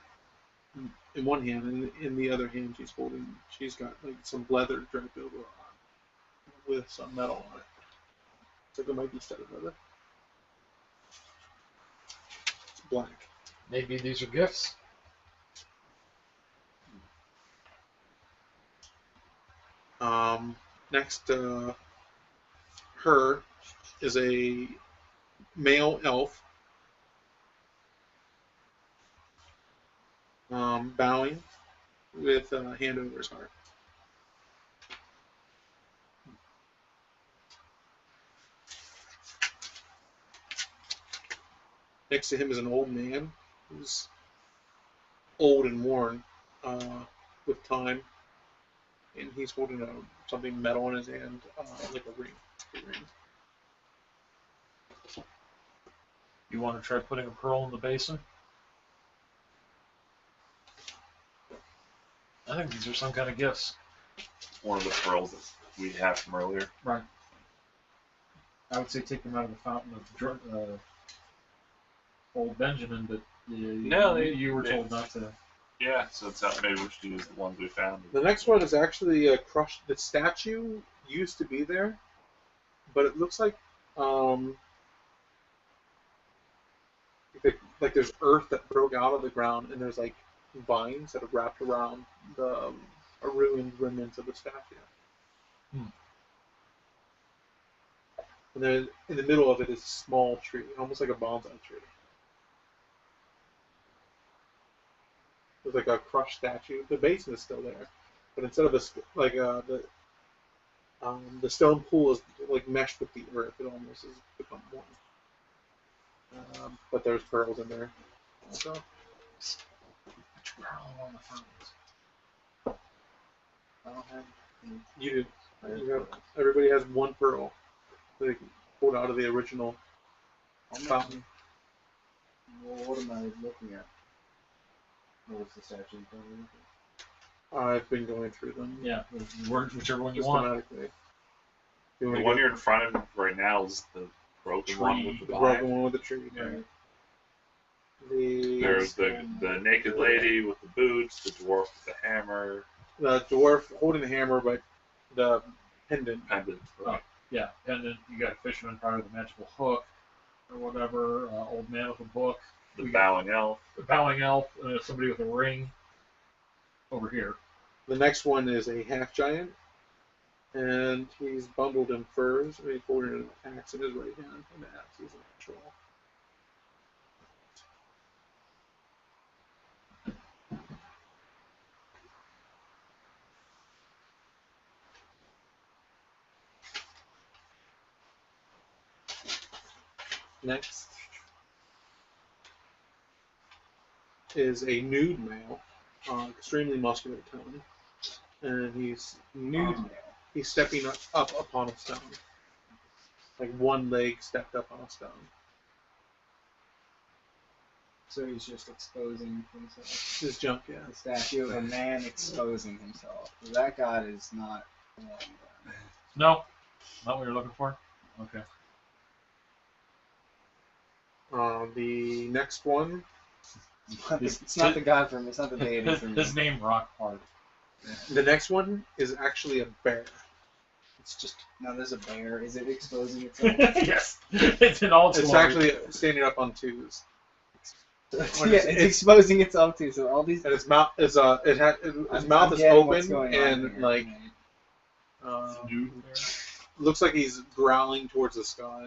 hand, and in the other hand, she's got like some leather draped over her arm with some metal on it. So it might be studded leather. It's black. Maybe these are gifts. Next to her is a male elf, bowing with a hand over his heart. Next to him is an old man who's old and worn with time, and he's holding something metal in his hand, like a ring. You want to try putting a pearl in the basin? I think these are some kind of gifts. One of the pearls that we have from earlier. Right. I would say take them out of the fountain of old Benjamin, but you were told not to. Yeah, so it's not, maybe we should use the ones we found. The next one is actually a crushed. The statue used to be there, but it looks like like there's earth that broke out of the ground, and there's like vines that have wrapped around the a ruined remnants of the statue. And then in the middle of it is a small tree, almost like a bonsai tree. There's like a crushed statue. The basin is still there, but instead of the stone pool is like meshed with the earth. It almost has become one. But there's pearls in there. Also. Which pearl on the fountains? I don't have. You do. Everybody has one pearl. They pulled out of the original fountain. Well, what am I looking at? What was the statue? I've been going through them. Yeah, whichever one you want. The one you're in front of right now is the broken one with the broken one with the tree. Yeah. There's the naked lady with the boots, the dwarf with the hammer. The dwarf holding the hammer, but the pendant. Right. Yeah, pendant. You got fisherman probably with a magical hook or whatever. Old man with a book. The bowing elf. The bowing elf. Somebody with a ring. Over here. The next one is a half giant, and he's bundled in furs. And he's holding an axe in his right hand, and the axe is a natural. Next is a nude male, extremely muscular tone, and he's Nude male. He's stepping up upon a stone, like one leg stepped up on a stone. So he's just exposing himself. His junk, yeah. The statue, a man exposing himself. So that god is not. No, not what you're looking for. Okay. The next one. It's not the god for me. It's not the deity for me. His name Rock Hard. The next one is actually a bear. It's just now. There's a bear. Is it exposing itself? Yes, it's in all its It's glory. actually standing up on twos. Yeah, it's exposing itself too. So all these. And its mouth is his mouth is open and like looks like he's growling towards the sky.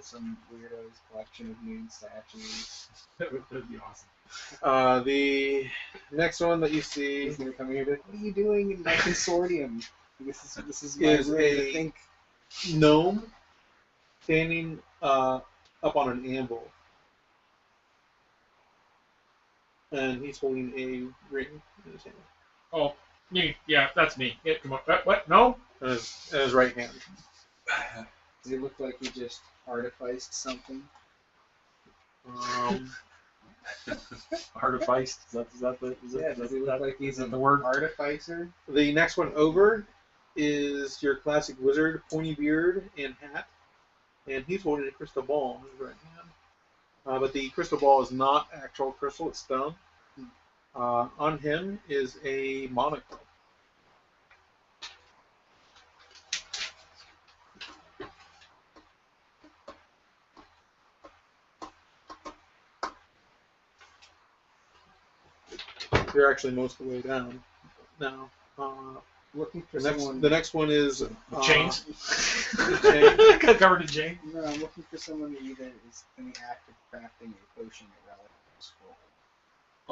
Some weirdo's collection of nude statues. That would be awesome. The next one that you see He's gonna come here. What are you doing in my consortium? This is my is room a to think. gnome standing up on an anvil, and he's holding a ring in his hand. Oh, me. Yeah, that's me. Yeah, come on. What? No? In his right hand. Does he look like he just artificed something? Artifice. Is that Does he look like he's the an word? artificer? The next one over is your classic wizard, pointy beard and hat, and he's holding a crystal ball in his right hand. But the crystal ball is not actual crystal; it's stone. On him is a monocle. You're actually most of the way down now. Looking for The someone. next one is Chains. chain. Covered in chain. No, I'm looking for someone who either is in the act of crafting a potion, a relic, or a scroll,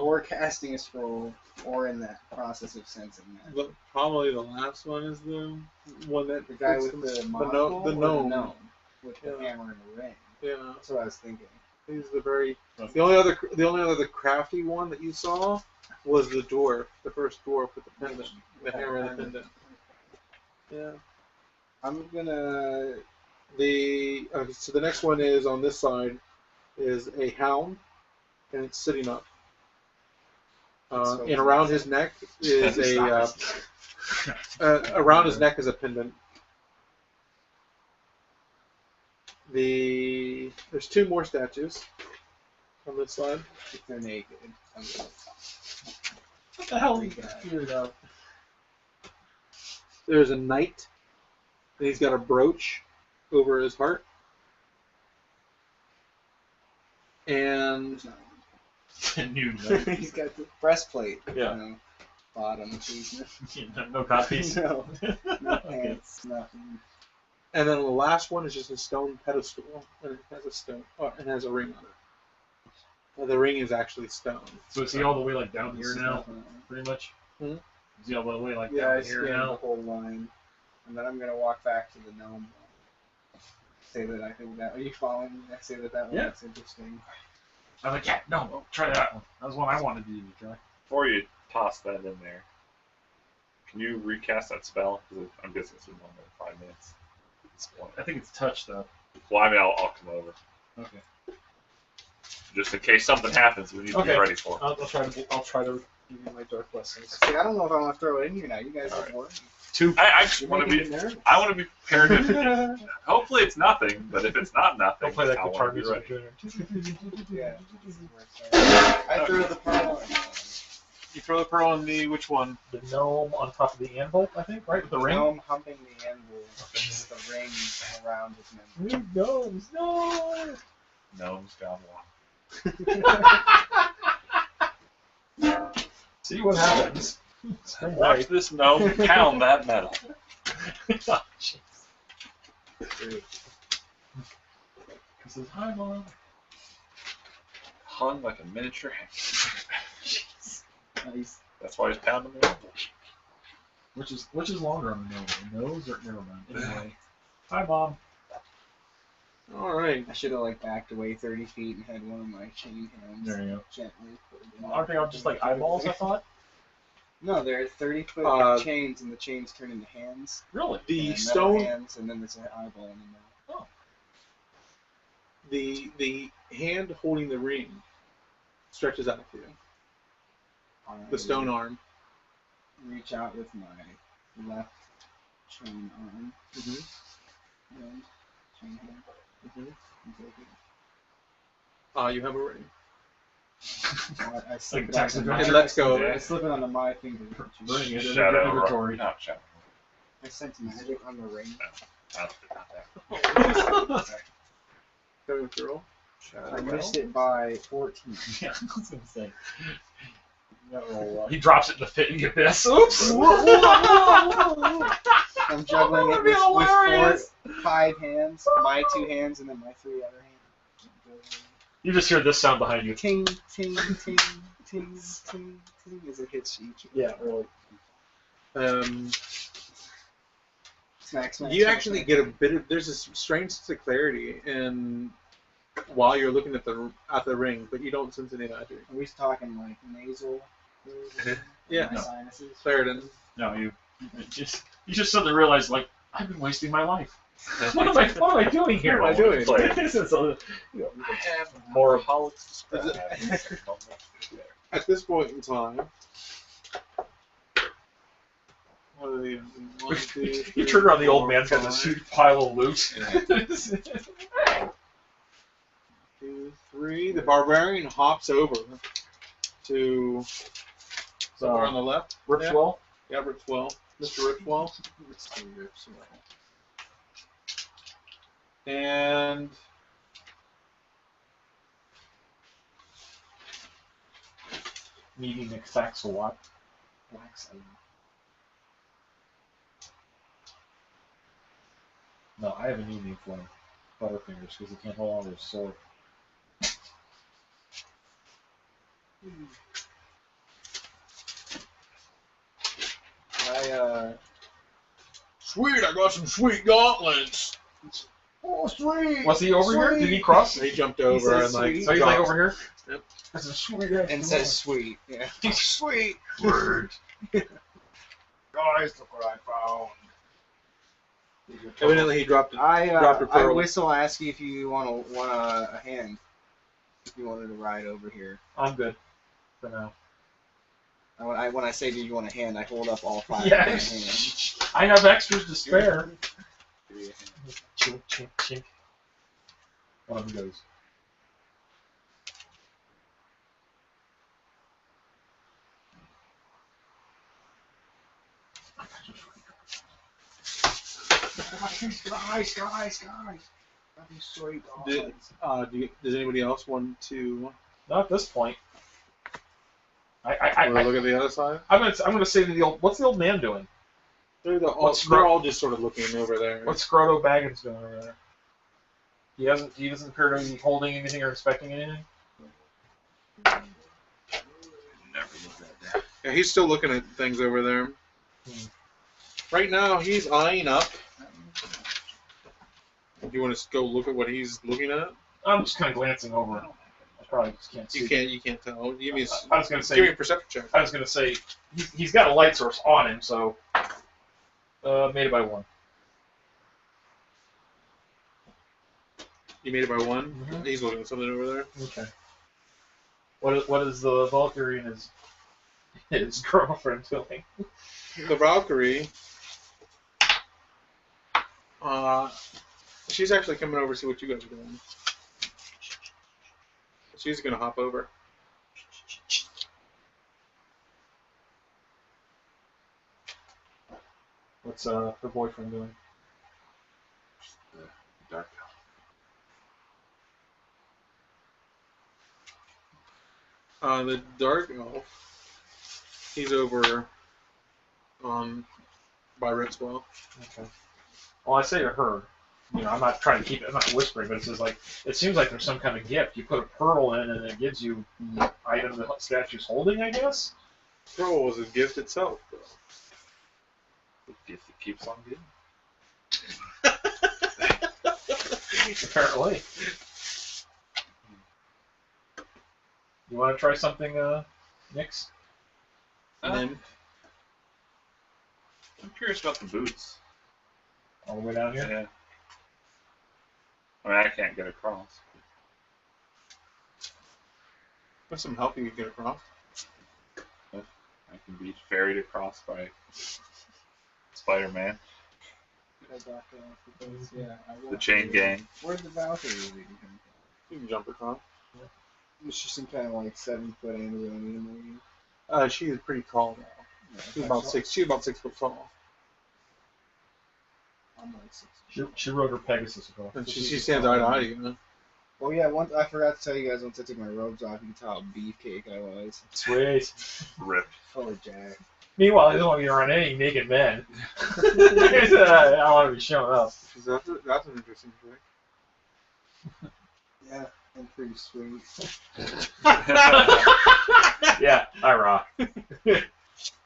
or casting a scroll, or in the process of sensing that. But probably the last one is the one that The guy with the monocle, the or gnome. with the hammer and the ring. Yeah, That's what I was thinking. he's the only other crafty one that you saw was the dwarf, the first dwarf with the pendant, the hammer and the pendant. Yeah. I'm gonna. So the next one is on this side is a hound, and it's sitting up. And around his neck is around his neck is a pendant. There's 2 more statues on this side. If they're naked. What the hell? Figured it out. There's a knight, and he's got a brooch over his heart. And New. He's got the breastplate. Yeah. You know, bottom piece. No copies. No. No pants. Nothing. and then the last one is just a stone pedestal, and it has a stone. Oh, it has a ring on it. And the ring is actually stone. So is he all the way like down here now? Pretty much. Hmm? Is he all the way like Yeah, down I here scanned the now? whole line, and then I'm gonna walk back to the gnome. Say that I think that. Are you following me? I say that one. Yeah. That's interesting. I'm like, yeah, no, try that one. That was one I wanted you to try. Before you toss that in there, can you recast that spell? Because I'm guessing it's been longer than 5 minutes at this point. I think it's touch though. Well, I mean, I'll come over. Okay. Just in case something happens, we need to be Okay. ready for it. I'll try to give you my dark blessings. See, I don't know if I want to throw it in here now. You guys have work. 2. I just want to be. I want to be prepared. Hopefully, it's nothing. But if it's not nothing, Don't play that I guitar want to be music. ready. Yeah. I threw the pearl. You throw the pearl in the which one? The gnome on top of the anvil, I think, right? With the ring? Gnome humping the anvil with the ring around his member. Gnomes, no! Gnomes gone wild. See what happens. Watch this gnome pound that metal. Oh, jeez. He says, hi, Mom. Hung like a miniature hand. Nice. That's why he's pounding the metal. Which is longer on the nose? The nose or never mind. Anyway. Hi, Mom. All right. I should have like backed away 30 feet and had one of my chain hands There you go. gently put it in. Aren't they all just like eyeballs, I thought? No, they're 30-foot chains, and the chains turn into hands. Really? The And stone, metal hands, and then there's an eyeball in the middle. the hand holding the ring stretches out to you. The stone arm. Reach out with my left chain arm. Mm-hmm. And chain hand. Mm-hmm. And take it. You have a ring. I slip Like it tax onto adventure. It lets go. I slip it onto my finger. Bring it in Shadow. the inventory. Not shadow. I sense magic on the ring. Not that. Go through. I missed it by 14. Yeah, I was going to say. That roll, he drops it in the pit in the abyss. Oops! I'm juggling it with 5 hands, my 2 hands, and then my 3 other hands. You just hear this sound behind you. Ting, ting, ting, ting, ting, ting, as it hits each. Yeah, really. Smack, smack. You smack, actually smack. get a bit of. There's this strange sense of clarity, and while you're looking at the ring, but you don't sense any magic. Are we talking like nasal? Yeah. My No. sinuses. Clarendon. No, you just suddenly realize, like, I've been wasting my life. What am I doing here? What am I doing? This is a, I have more politics to spread. At this point in time, what are the 1, 2, you 3, turn around, the old 4, man's got this 5, huge pile of loot. 2, 3. The barbarian hops over to somewhere on the left. Ripswell? Yeah, Ripswell. Mr. Ripswell. And Meeting exacts a lot. No, I have an evening for Butterfingers because he can't hold on to his sword. sweet, I got some sweet gauntlets. Oh, sweet! Was he over here? Did he cross? And he jumped over and says like. sweet. So he's like dropped. over here? Yep. That's a sweet ass And says sweet. Yeah. he's Sweet! word. Guys, look what I found. Evidently, he dropped it. I Dropped a pearl. whistle ask you if you want a hand. If you wanted to ride over here. I'm good for now. When I say do you want a hand, I hold up all 5 Yeah. of my hands. I have extras to spare. Give me a hand. Chink, chink, chink. One of them goes. Guys. That'd be sweet. Does anybody else want to Not at this point. I look at the other side? I'm gonna say to the old. What's the old man doing? They're all just sort of looking over there. What's Scroto Baggins doing over there? He doesn't appear to be holding anything or expecting anything. Never looked at that. Yeah, he's still looking at things over there. Right now, he's eyeing up. Do you want to go look at what he's looking at? I'm just kind of glancing over. I probably just can't see. You can't tell. Give me I was gonna say. Give me a perception check. I was gonna say he's got a light source on him, so made it by 1. You made it by 1. Mm-hmm. He's looking at something over there. Okay. What is the Valkyrie and his girlfriend doing? The Valkyrie. She's actually coming over to see what you guys are doing. She's gonna hop over. What's her boyfriend doing? Dark. The Dark Elf. He's over by Ritzwell. Okay. Well, I say to her, I'm not trying to keep it. I'm not whispering, but it seems like there's some kind of gift. You put a pearl in, and it gives you the item the statue's holding, I guess. Pearl was a gift itself, though. The gift that keeps on giving. Apparently. You want to try something, Nix? And I'm curious about the boots. All the way down here? Yeah. I mean, I can't get across. with some help you can get across. I can be ferried across by Spider-Man. The chain gang. Where's the Valkyrie leading him? You can jump across. Is she some kind of like 7-foot Amazonian lady? She is pretty tall now. She's about 6 foot tall. I'm like 6. She rode her Pegasus across. And she stands eye to eye to you, man. Oh yeah, once I forgot to tell you guys once I took my robes off, you can tell how beefcake I was. Sweet. Rip. Full of jack. Meanwhile, he doesn't want to be around any naked men. I don't want to be showing up. That's an interesting trick. Yeah, I'm pretty sweet. Yeah, I rock.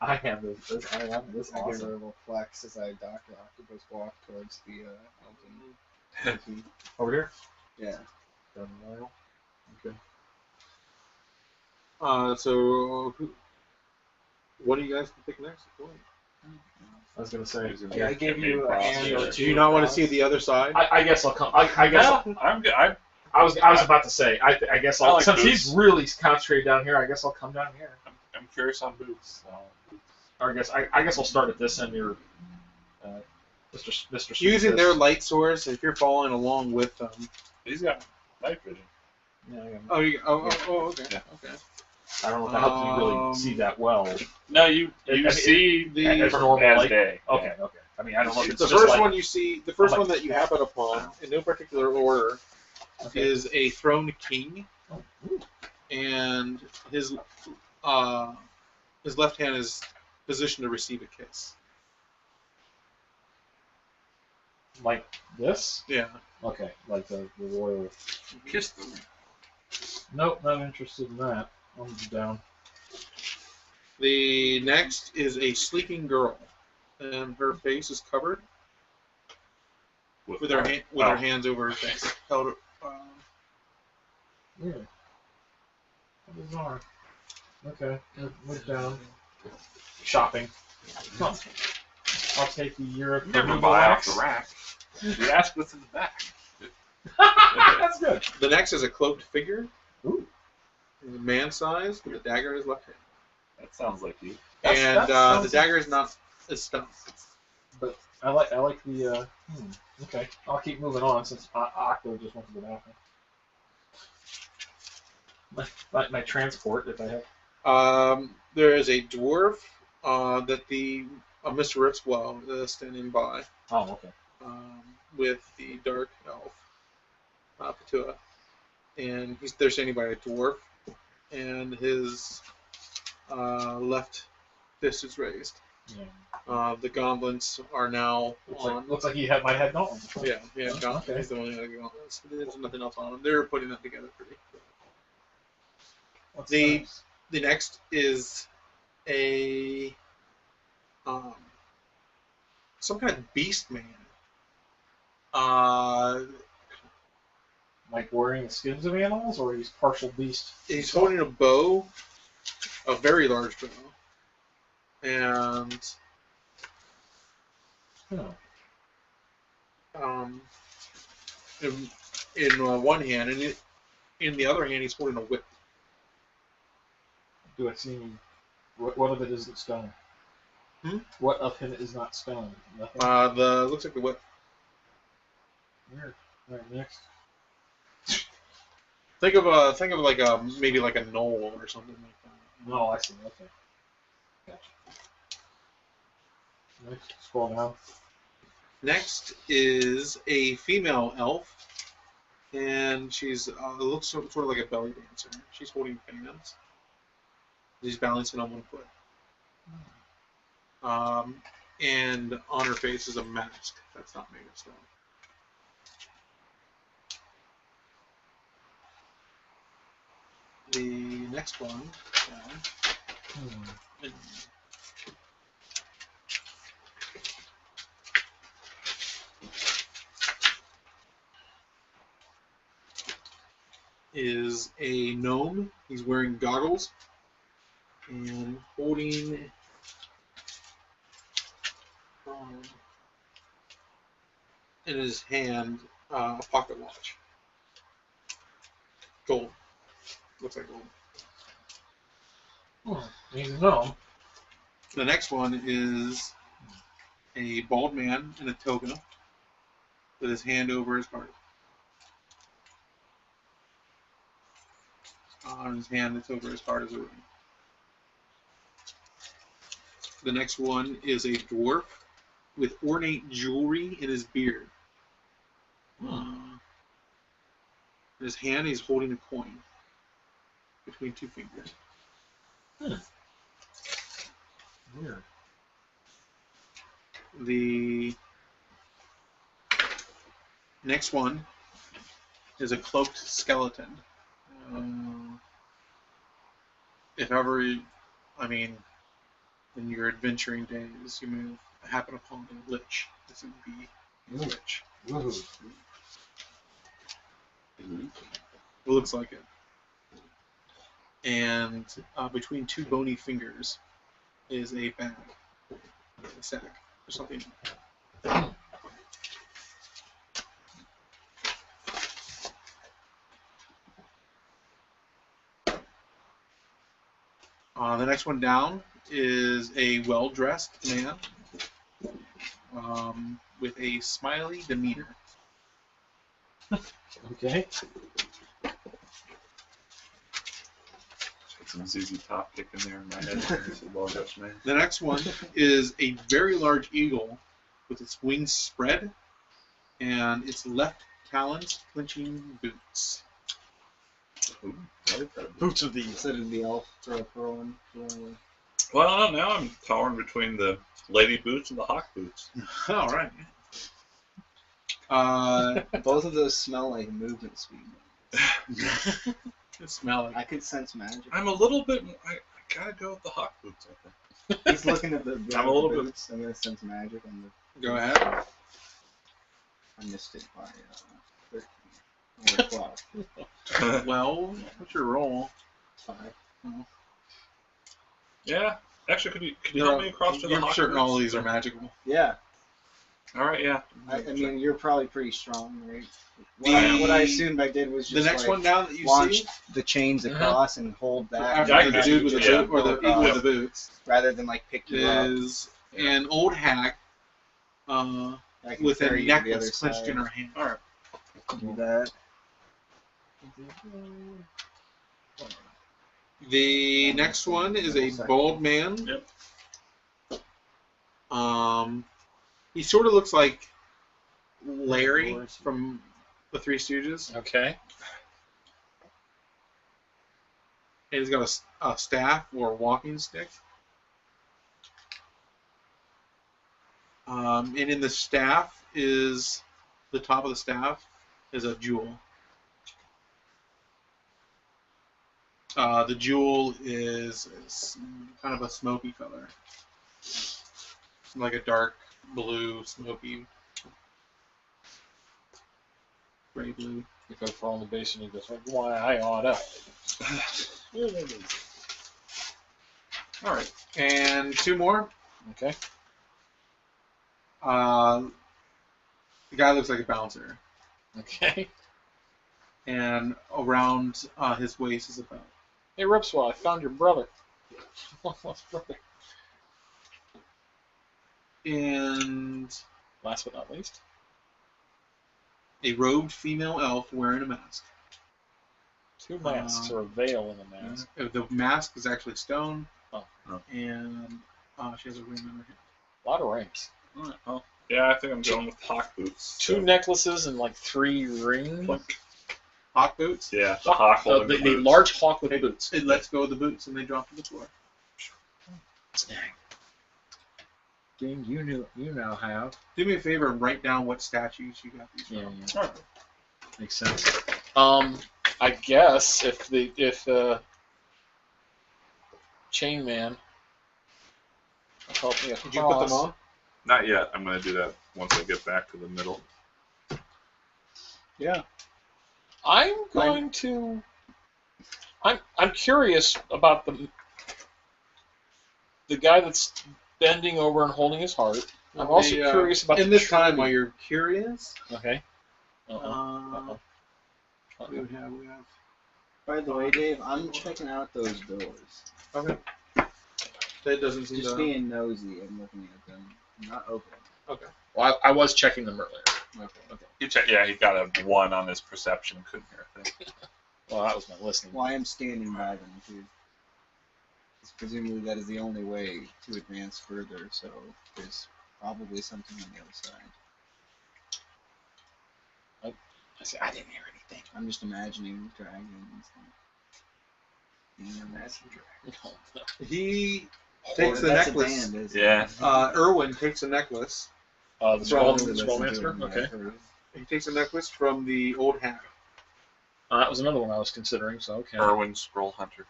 I have this. I have this I give awesome. her a little flex as I Dr. Octopus walk towards the mountain. Over here? Yeah. Okay. So, what do you guys think next? I was gonna say. Yeah, I gave you a hand. Do you not want to see the other side? I guess I'll come. I guess. No, I'm good. I was about to say. I guess I'll. like Since boots. he's really concentrated down here, I guess I'll come down here. I'm curious on boots. Or I guess I'll start at this end here, Mr. Using their light source, if you're following along with them. He's got night vision. Yeah, Okay. Yeah. Okay. I don't know if that helps me really see that well. No, you see as a normal as light? day. Okay. I mean, I don't know if it's The just first like, one you see, the first one that you happen upon, in no particular order, is a throned king, and his left hand is positioned to receive a kiss. like this. Yeah. Okay, like the royal. Kiss them. Nope, not interested in that. I'm down. The next is a sleeping girl, and her face is covered with her hands over her face. Held. Weird. Bizarre. Okay, move down. Shopping. Come on. I'll take the Europe. Never buy off the rack. You ask what's in the back. That's good. The next is a cloaked figure. Ooh. Man-sized with a dagger in his left hand. That sounds like you. And the dagger is not a stone. But I like the. Okay, I'll keep moving on since Octo just went to the bathroom. my transport if I have. There is a dwarf that Mr. Ritzwell is standing by Oh, okay. with the dark elf, Patua. And they're standing by a dwarf, and his left fist is raised. Yeah. The gauntlets are now on. Looks like he might have gauntlets. Yeah, gauntlets. Okay. He's the one who had gauntlets. There's nothing else on him. They're putting that together pretty. Nice. The next is a some kind of beast man. Like wearing the skins of animals, or he's partial beast? He's holding a bow, a very large bow, and in one hand, and in the other hand, he's holding a whip. Do I see any? What of it isn't stone? What of him is not stone? Nothing. Looks like the whip. Weird. All right, next. Think of like maybe like a knoll or something like that. Oh, I see. Okay. Gotcha. Next, scroll down. Next is a female elf, and she's looks sort of like a belly dancer. She's holding fans. She's balancing on one foot. And on her face is a mask that's not made of stone. The next one is a gnome. He's wearing goggles and holding in his hand a pocket watch. Gold. Looks like gold. He's a gnome. The next one is a bald man in a toga with his hand over his heart. On his hand that's over his heart is a ring. The next one is a dwarf with ornate jewelry in his beard. In his hand, he's holding a coin between two fingers. Weird. The next one is a cloaked skeleton. If ever, in your adventuring days, you may happen upon a lich. This would be a lich. It looks like it. And between two bony fingers is a bag, a sack, or something. The next one down is a well-dressed man with a smiley demeanor. Okay. Some ZZ Top kicking there in my head. Well-dressed man. The next one is a very large eagle with its wings spread and its left talons clenching boots. Ooh, Boots of the. Instead of the elf throwing. well, I don't know. I'm torn between the lady boots and the hawk boots. All right. Both of those smell like movement speed. Smell it. I could sense magic. I'm a little bit. I gotta go with the hawk boots. I think. He's looking at the. I'm a little bit. boots. I'm gonna sense magic on the. Go ahead. I missed it by 13. Or 12. Well, what's your roll? 5. Yeah. Actually, could you help me across to the You're hawk certain boots? all of these are magical. Yeah. All right. Yeah. I mean, you're probably pretty strong, right? The- What I assumed I did was just The next like, one down that you launch see, the chains across and hold back. after Yeah, the dude with the yeah. boot, or the eagle with the boots, Rather than like pick you up. is an old hag I can with a carry you to the necklace other clenched side. in her hand. All right. Do that. The next one is a bald man. Yep. He sort of looks like Larry from the Three Stooges. Okay. And he's got a staff or a walking stick. And in the staff is the top of the staff is a jewel. The jewel is kind of a smoky color, like a dark blue, smoky, gray blue. If I fall in the basin, he goes, "Why I ought up." All right, and two more. Okay. The guy looks like a bouncer, Okay. and around his waist is a belt. Hey, Ripswell, I found your brother. Lost brother. And Last but not least. a robed female elf wearing a mask. 2 masks or a veil in the mask. The mask is actually stone, Oh. and she has a ring on her hand. A lot of rings. All right, well, yeah, I think I'm going with hawk boots. 2 necklaces and like 3 rings. Hawk boots? Yeah, the hawk holding the the boots. large hawk with boots. It lets go of the boots and they drop to the floor. Snag. Dean, you now have. Do me a favor and write down what statues you got these from. Yeah. Right. Makes sense. I guess if Chain Man help me across. Did you put them on? Not yet. I'm going to do that once I get back to the middle. Yeah. I'm going to. I'm curious about the guy that's bending over and holding his heart. I'm also curious about in this time while you're curious. Okay. We have. By the way, Dave, I'm checking out those doors. Okay. That doesn't seem Just to. being nosy and looking at them, not opening. Okay. Well, I was checking them earlier. Okay. Yeah, he got a 1 on his perception. Couldn't hear a thing. Well, that was my listening. Well, I am standing by them too. Presumably that is the only way to advance further, so there's probably something on the other side. I said I didn't hear anything. I'm just imagining dragons. He takes the That's necklace. a band, isn't Yeah. it? Irwin takes a necklace. The scroll Listen to master. him, Okay. I've heard. He takes a necklace from the old hag. That was another one I was considering. So okay. Irwin Scroll Hunter.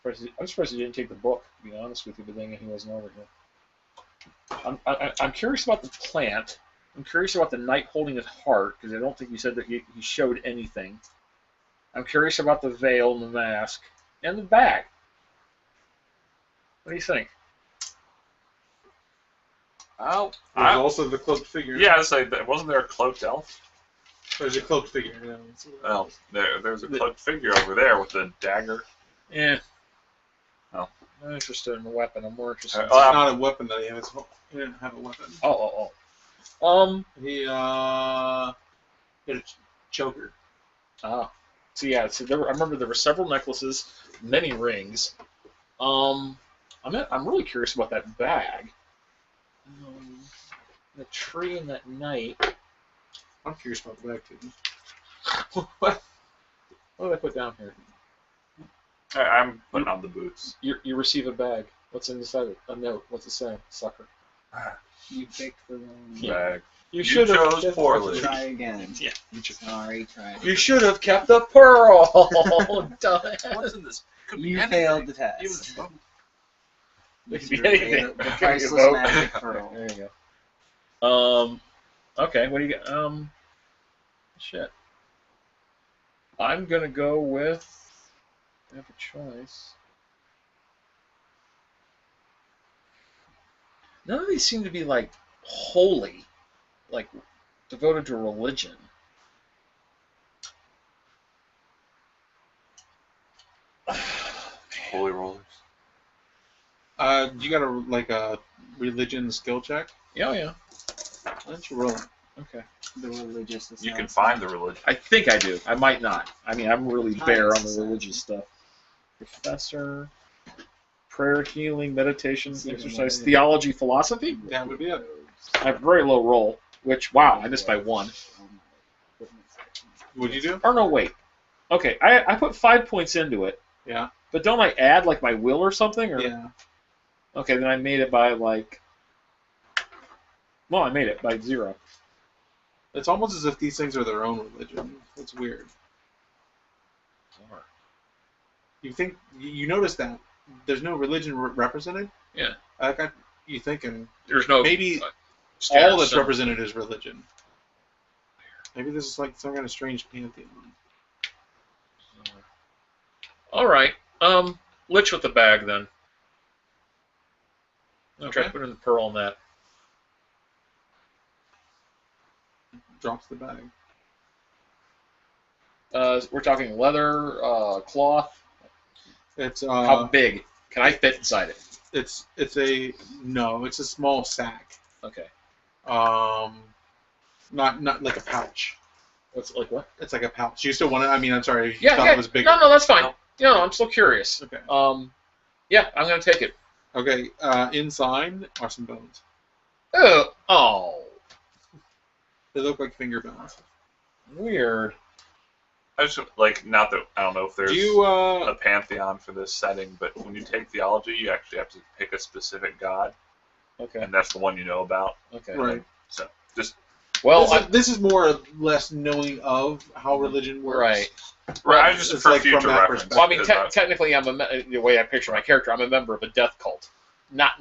I'm surprised he didn't take the book. To be honest with you, but dang it, he wasn't over here. I'm curious about the plant. I'm curious about the knight holding his heart because I don't think you said that he showed anything. I'm curious about the veil and the mask and the bag. What do you think? Oh, There's also the cloaked figure. yeah, I say, wasn't there a cloaked elf? There's a cloaked figure. Yeah. Well, there's a cloaked figure over there with a dagger. Yeah. Oh. I'm not interested in the weapon. I'm more interested. It's not a weapon that he has. He didn't have a weapon. Oh. He had a choker. Ah. So yeah. So I remember there were several necklaces, many rings. I'm really curious about that bag. The tree and that knight. I'm curious about the bag too. What did I put down here? I'm putting on the boots. You receive a bag. What's inside it? A note. What's it say? Sucker. You picked the wrong Bag. You should chose have poorly. Try again. Yeah. Sorry, try. You should have kept the pearl. Dumbass. What is this? Could be You anything. failed the test. Even It could be anything. The priceless magic pearl. There you go. Okay. What do you got? Shit. I'm gonna go with. I have a choice. None of these seem to be like holy, like devoted to religion. Holy rollers. You got a religion skill check? Yeah. Why don't you roll it? Okay. The religious. You can find the religion. I think I do. I might not. I mean, I'm really bare on the Society. religious stuff. Professor, prayer, healing, meditation, exercise, theology, philosophy. That would be it. I have a very low roll, which, wow, I missed by 1. What'd you do? Or no, wait. Okay, I put 5 points into it. Yeah. But don't I add, like, my will or something? Or? Yeah. Okay, then I made it by, like... Well, I made it by 0. It's almost as if these things are their own religion. It's weird. You notice that there's no religion represented? Yeah. I got you thinking There's no... maybe standard all that's symbol. represented is religion. Maybe this is like some kind of strange pantheon. All right. Lich with the bag, then. I'll try to put in the pearl on that. Drops the bag. We're talking leather, cloth. It's How big? Can I fit inside it? it's a small sack. Okay. Not like a pouch. What's like what? It's like a pouch. You still want it? I mean, I'm sorry. Yeah, You thought yeah. it was bigger. No, that's fine. No, I'm still curious. Okay. Yeah, I'm gonna take it. Okay. Inside are some bones. Oh. They look like finger bones. Weird. I just like not that I don't know if there's Do you a pantheon for this setting, but when you take theology, you actually have to pick a specific god, Okay. and that's the one you know about. Okay. right? So just Well, This is more or less knowing of how religion works. right. right, just It's for like from future that reference. perspective. Well, I mean, because technically, the way I picture my character, I'm a member of a death cult. Not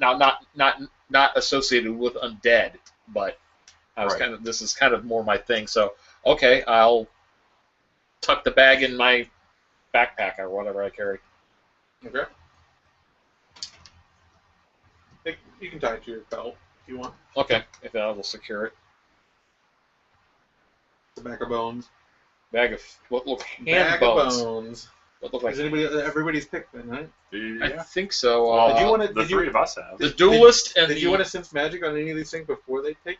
associated with undead, but I was Right. this is kind of more my thing. So, okay, I'll tuck the bag in my backpack or whatever I carry. Okay. You can tie it to your belt if you want. Okay, if I will secure it. The back of bones. Bag of what look hand Bag bones. of bones. What look like? Is everybody's picked then, right? I yeah, think so. Did you want to? the three of us have. the duelist and Did the you want to sense magic on any of these things before they take?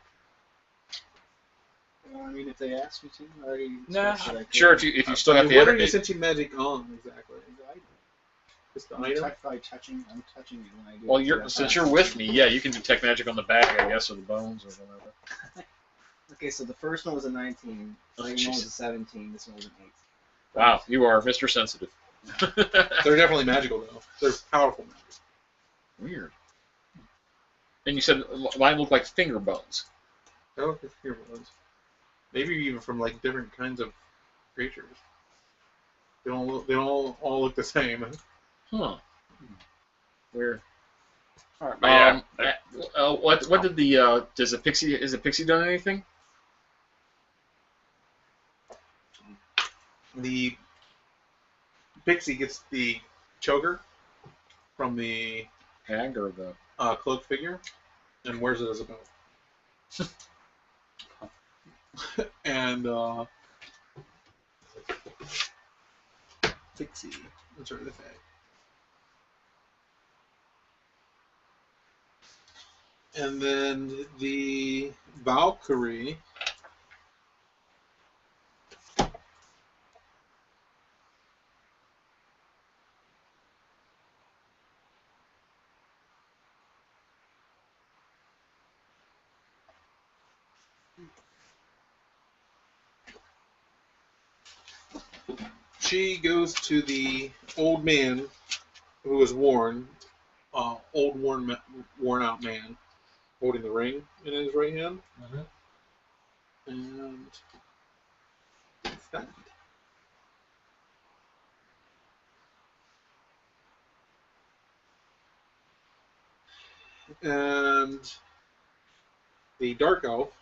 I mean, if they ask me to, I already. Nah, said I could. sure. If you still have the What are energy. you sensing magic on exactly? Just the item. By touching, I'm touching it when I do. Well, it. since you're with me, yeah, you can detect magic on the bag, I guess, or the bones or whatever. Okay, so the first one was a 19. The Oh, second one was jeez. a 17. This one was an 8. Wow, you are Mr. Sensitive. They're definitely magical though. They're powerful magic. Weird. And you said mine looked like finger bones. I look at here ones. Maybe even from like different kinds of creatures. They all look the same. Huh. Weird. But yeah, What did the is the pixie done anything? The pixie gets the choker from the Hag or the cloak figure and wears it as a belt. And pixie. That's right, the fag. And then the Valkyrie she goes to the old man who was worn out man, holding the ring in his right hand. And that's that. And the dark elf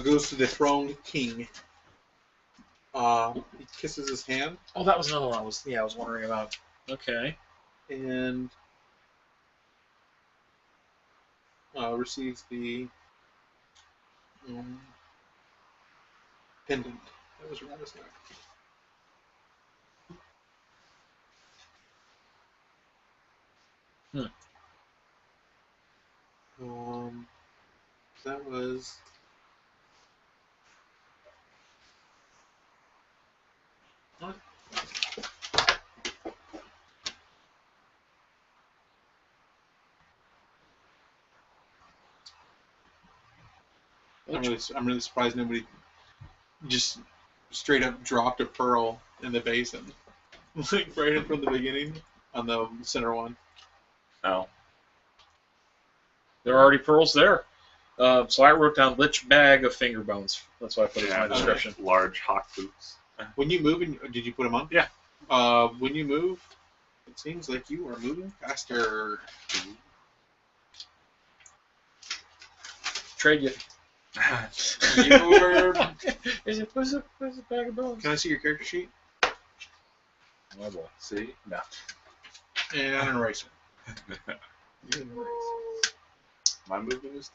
goes to the throned king. He kisses his hand, Oh, that was another one I was wondering about. Okay. and receives the pendant that was around his neck. That was. What? I'm really surprised nobody just straight up dropped a pearl in the basin, like right in from the beginning on the center one. No. There are already pearls there. So I wrote down lich bag of finger bones. That's why I put it in my description. Large hawk boots. When you move, did you put them on? Yeah. When you move, it seems like you are moving faster. Trade you. Is it what's a bag of bones? Can I see your character sheet? Oh boy. See? No. And an eraser. My movement is.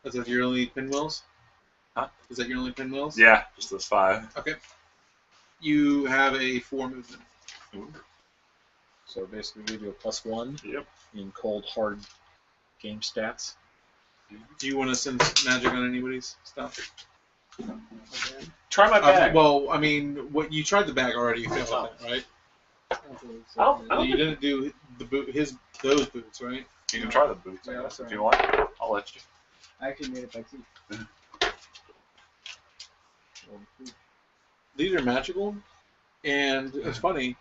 Is that your only pinwheels? Huh? Is that your only pinwheels? Yeah, just those 5. Okay. You have a 4 movement. Ooh. So basically, we do a +1. Yep. In cold hard game stats. Do you want to send magic on anybody's stuff? Try my bag. Well, I mean, what you tried the bag already. You failed at that, right? You didn't do the those boots, right? You can try the boots, I guess, if you want. I'll let you. I actually made it by 2. These are magical, and it's funny.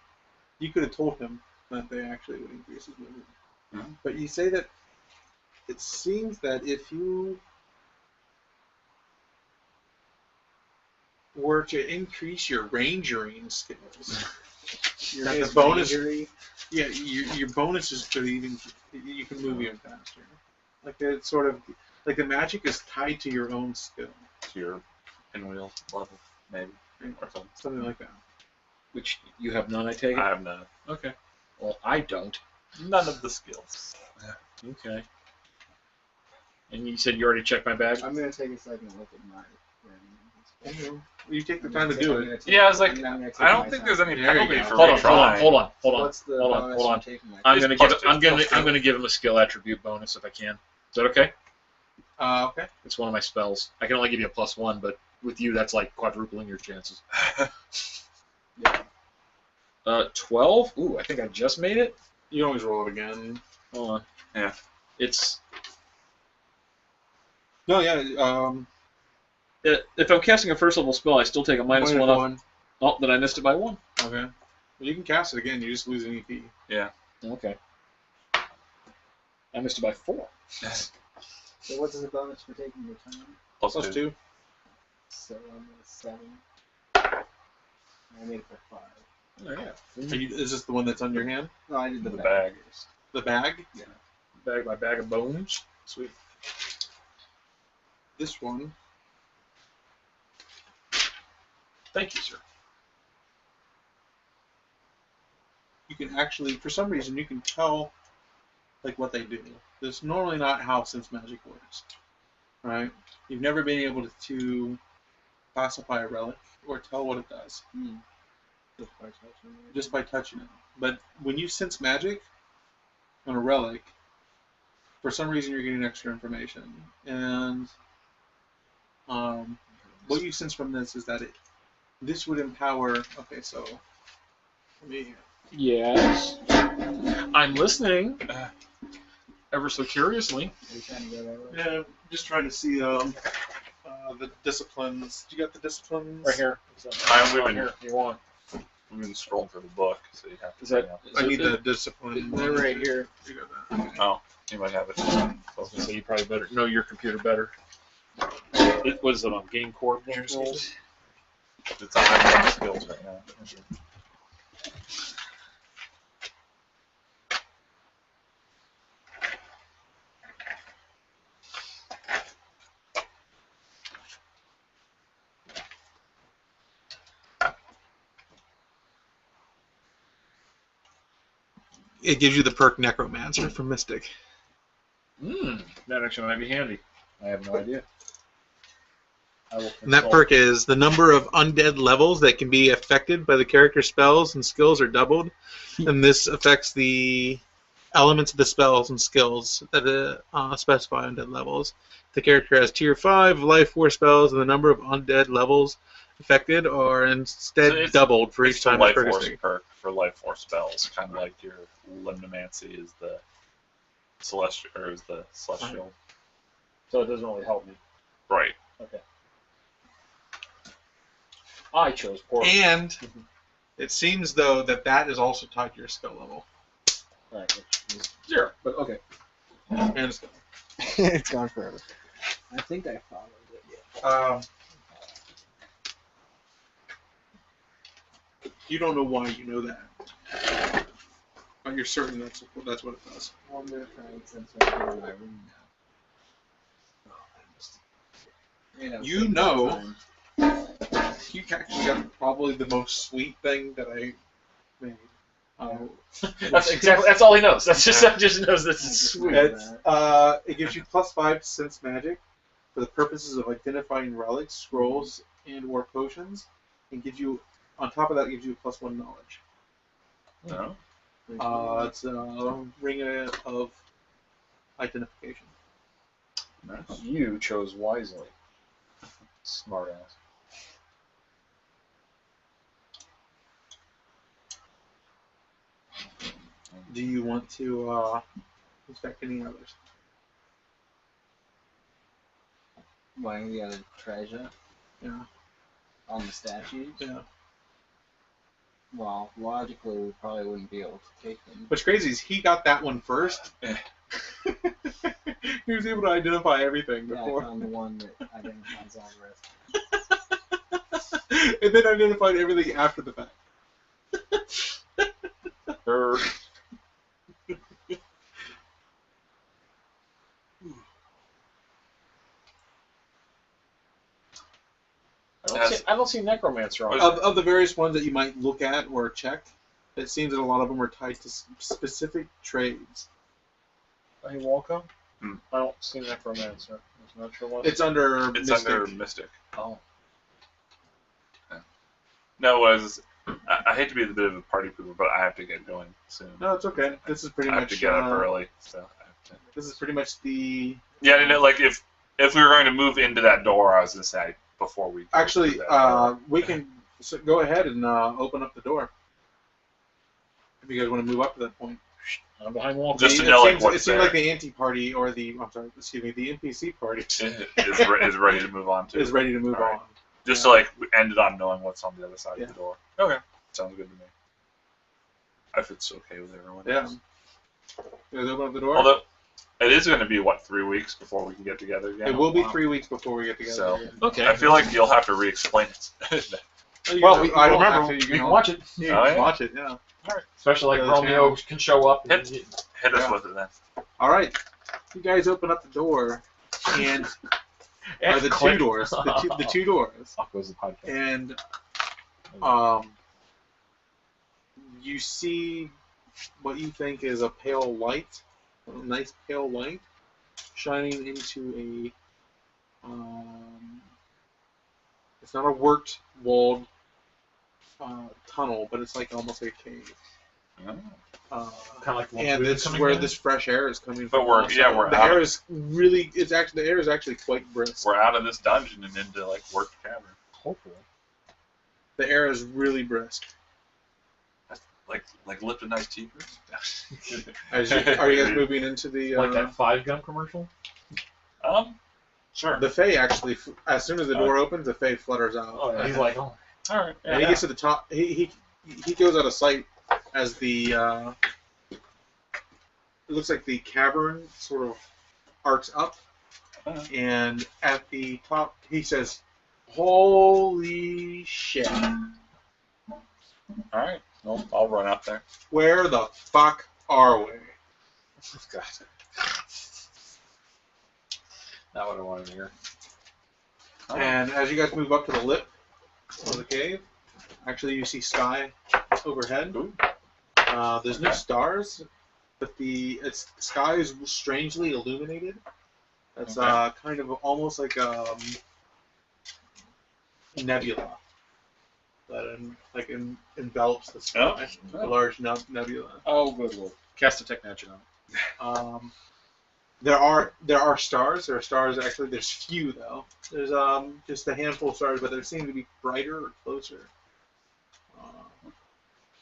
You could have told him that they actually would increase his movement, but you say that it seems that if you were to increase your rangering skills, the bonus. Yeah, your bonuses could even you can move even faster. Like it's sort of like the magic is tied to your own skill. To your pinwheel level, maybe, or something like that. Which you have none, I take it. I have none. Okay. Well, I don't. None of the skills. Okay. And you said you already checked my bag? I'm going to take a second look at my ring. You take the time to do it. Yeah, I was like, I don't think there's any penalty for hold retrying. Hold on. I'm gonna give him a skill attribute bonus if I can. Is that okay? Okay. It's one of my spells. I can only give you a +1, but with you that's like quadrupling your chances. 12. Ooh, I think I just made it. You always roll it again. Hold on. Yeah. It's. No, yeah. If I'm casting a first level spell, I still take a -1 off. Oh, then I missed it by 1. Okay. Well, you can cast it again. You just lose an EP. Yeah. Okay. I missed it by 4. So what is the bonus for taking your time? +2. So I'm at 7. I made it by 5. Oh, yeah. Is this the one that's on your hand? No, I did the bag. The bag? Yeah. My bag of bones. Sweet. This one. Thank you, sir. You can actually, for some reason, you can tell like what they do. That's normally not how sense magic works, right? You've never been able to classify a relic or tell what it does just by touching it. But when you sense magic on a relic, for some reason you're getting extra information. And what you sense from this is that this would empower. Okay, so let me. Yes. I'm listening. Ever so curiously. Are you trying to go that way? Yeah, just trying to see the disciplines. You got the disciplines? Right here. I'm here. You want? We've been scrolling through the book, so you have to. I need the discipline. They're right here. You got that. Oh, you might have it. So you probably better know your computer better. It was on game coordinator rolls. It's on my skills right now. It gives you the perk Necromancer from Mystic. That actually might be handy. I have no idea. And that perk is the number of undead levels that can be affected by the character's spells and skills are doubled. And this affects the elements of the spells and skills that specify undead levels. The character has tier 5 life force spells, and the number of undead levels affected are instead doubled for each time the life force perk for life force spells, kind of like your limnomancy is the celestial. Right. So it doesn't really help me. Right. Okay. I chose poor. And it seems though that is also tied to your skill level. Right, which is 0, but okay. And it's gone. It's gone forever. I think I followed it. Yeah. You don't know why you know that, but you're certain that's what it does. I wonder if I sense my room now. You know, you actually got probably the most sweet thing that I made. That's all he knows. That just knows this is sweet. It gives you +5 sense magic for the purposes of identifying relics, scrolls, and/or potions, and gives you. On top of that, it gives you +1 knowledge. No. It's a ring of identification. Nice. You chose wisely. Smart ass. Do you want to inspect any others? Why we got a treasure? Yeah. On the statues? Yeah. Well, logically, we probably wouldn't be able to take them. What's crazy is he got that one first. He was able to identify everything before. Yeah, I found the one that identifies all the rest. And then identified everything after the fact. I don't see necromancer on it. Of the various ones that you might look at or check, it seems that a lot of them are tied to specific trades. Hey, Walko? I don't see necromancer. I'm not sure what. It's under Mystic. Under Mystic. Oh. Yeah. No, I hate to be a bit of a party pooper, but I have to get going soon. No, it's okay. This is pretty much. I have to get up early, so I have to. This is pretty much the. Yeah, I didn't like if we were going to move into that door, I was gonna say before we. Actually, we can go ahead and open up the door. If you guys want to move up to that point. I'm behind Walko. Just to know it what's seems there. like the anti-party or the the NPC party is ready to move on to. Is ready to move on. Just to end it on knowing what's on the other side of the door. Okay, sounds good to me. If it's okay with everyone. Yeah. You guys open up the door. Although it is going to be 3 weeks before we can get together again. It will be 3 weeks before we get together. So again. Okay. I feel like you'll have to re-explain it. Well, I don't remember, have to. we can watch it. You can watch it. Yeah. Especially like Romeo can show up. And Hit us with it then. All right. You guys open up the door, and the two doors. The two doors. Off goes the podcast. And you see what you think is a pale light, a nice pale light, shining into a. It's not a worked walled tunnel, but it's like almost like a cave. Oh. Kind of like and this is where this fresh air is coming from. But we're the out. Air is really. The air is actually quite brisk. We're out of this dungeon and into worked cavern. Hopefully. The air is really brisk. Like Lipton iced tea. Are you guys moving into the like that 5-gun commercial? Sure. The Fae actually, as soon as the door opens, the Fae flutters out. Oh, yeah. He's like, oh, all right. And he gets to the top. He goes out of sight as the. It looks like the cavern sort of arcs up, and at the top he says, "Holy shit!" All right. Well, I'll run up there. Where the fuck are we? God. Not what I wanted to hear. And as you guys move up to the lip of the cave, actually you see sky overhead. There's no stars, but the sky is strangely illuminated. It's Okay. kind of almost like a nebula that envelops the sky. Oh. A large nebula. Oh, good lord. Cast Detect Magic on it. There are stars. There are stars actually. There's few though. There's just a handful of stars, but they seem to be brighter or closer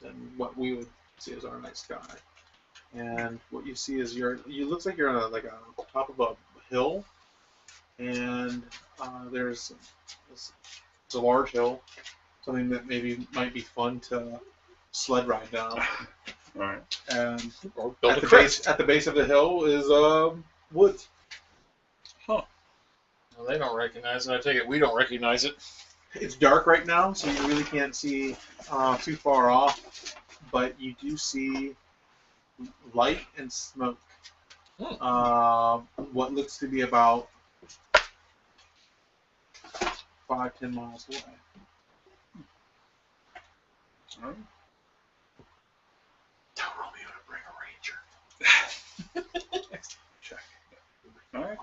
than what we would see as our night sky. And what you see is you looks like you're on a top of a hill, and it's a large hill, something that maybe might be fun to sled ride down. All right. And Or build at a the crest. base of the hill is woods. Huh. Well, they don't recognize it. I take it we don't recognize it. It's dark right now, so you really can't see too far off, but you do see light and smoke. What looks to be about 5-10 miles away. All right. Tell Romeo to bring a ranger. Check. All right.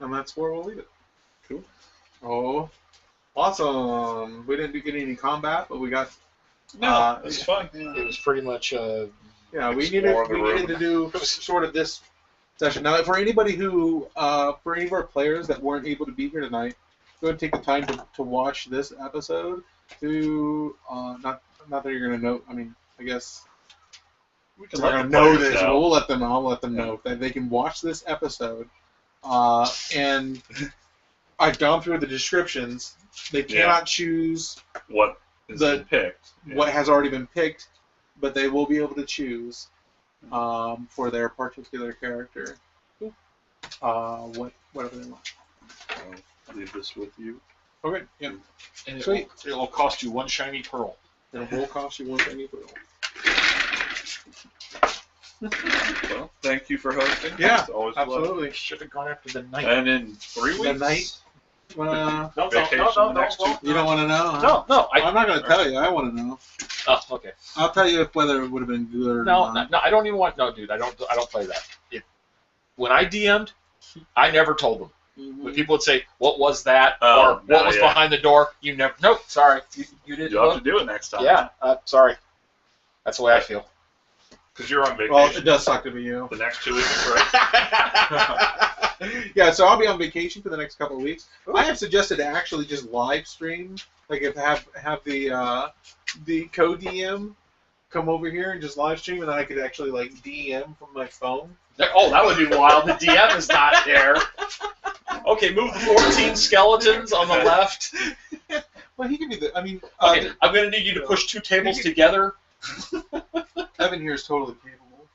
And that's where we'll leave it. Cool. Oh, awesome! We didn't get any combat, but we got. No, it's fun. It was pretty much. Yeah, we Explore the needed to do sort of this session. Now, for anybody who, for any of our players that weren't able to be here tonight, go ahead and take the time to watch this episode. Not that you're gonna know. I mean, I guess We they're can not let gonna the know players this. But know. I'll let them know that they can watch this episode. And I've gone through the descriptions. They cannot choose What is been picked? Yeah. what has already been picked, but they will be able to choose for their particular character. Whatever they want. I'll leave this with you. Okay, yeah. And Sweet. it'll cost you one shiny pearl. And it will cost you one penny pearl. Well, thank you for hosting. Yeah, It's always a pleasure. absolutely. Should have gone after the knight. And in 3 weeks, The night. No, vacation the next 2 You don't want to know? Huh? No. I'm not going to tell you. I want to know. Oh, okay. I'll tell you whether it would have been good or No, not. I don't even want. No, dude, I don't play that. When I DM'd, I never told them. Mhm. When people would say, "What was that?" Oh, or "What no, was yeah. behind the door?" You never. Nope. Sorry, you didn't. you'll have Look. to do it next time. Yeah. Sorry. That's the way I feel. Because you're on vacation. Well, it does suck to be you. The next 2 weeks, right? Yeah, so I'll be on vacation for the next couple of weeks. I have suggested to actually just live stream, like if have the co-DM come over here and just live stream, and then I could actually like DM from my phone. Oh, that would be wild. The DM is not there. Okay, move 14 skeletons on the left. Well, he can be the. I mean, Okay, I'm gonna need you to push 2 tables together. Evan here is totally capable.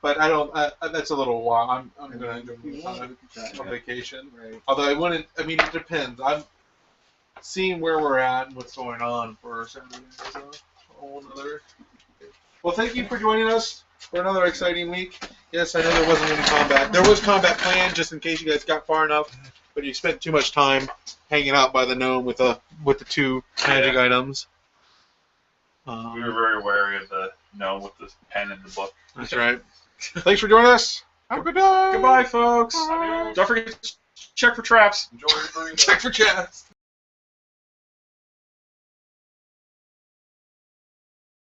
But I don't. That's a little while. I'm gonna be on vacation. Right. Although I wouldn't. I mean, it depends. I'm seeing where we're at and what's going on for Saturday. So a whole nother. Well, thank you for joining us for another exciting week. Yes, I know there wasn't any combat. There was combat planned just in case you guys got far enough, but you spent too much time hanging out by the gnome with the 2 magic items. We were very wary of the gnome with the pen in the book. That's right. Thanks for joining us. Have a good day. Goodbye, folks. Bye. Don't forget to check for traps. Enjoy your burrito. Check for chats.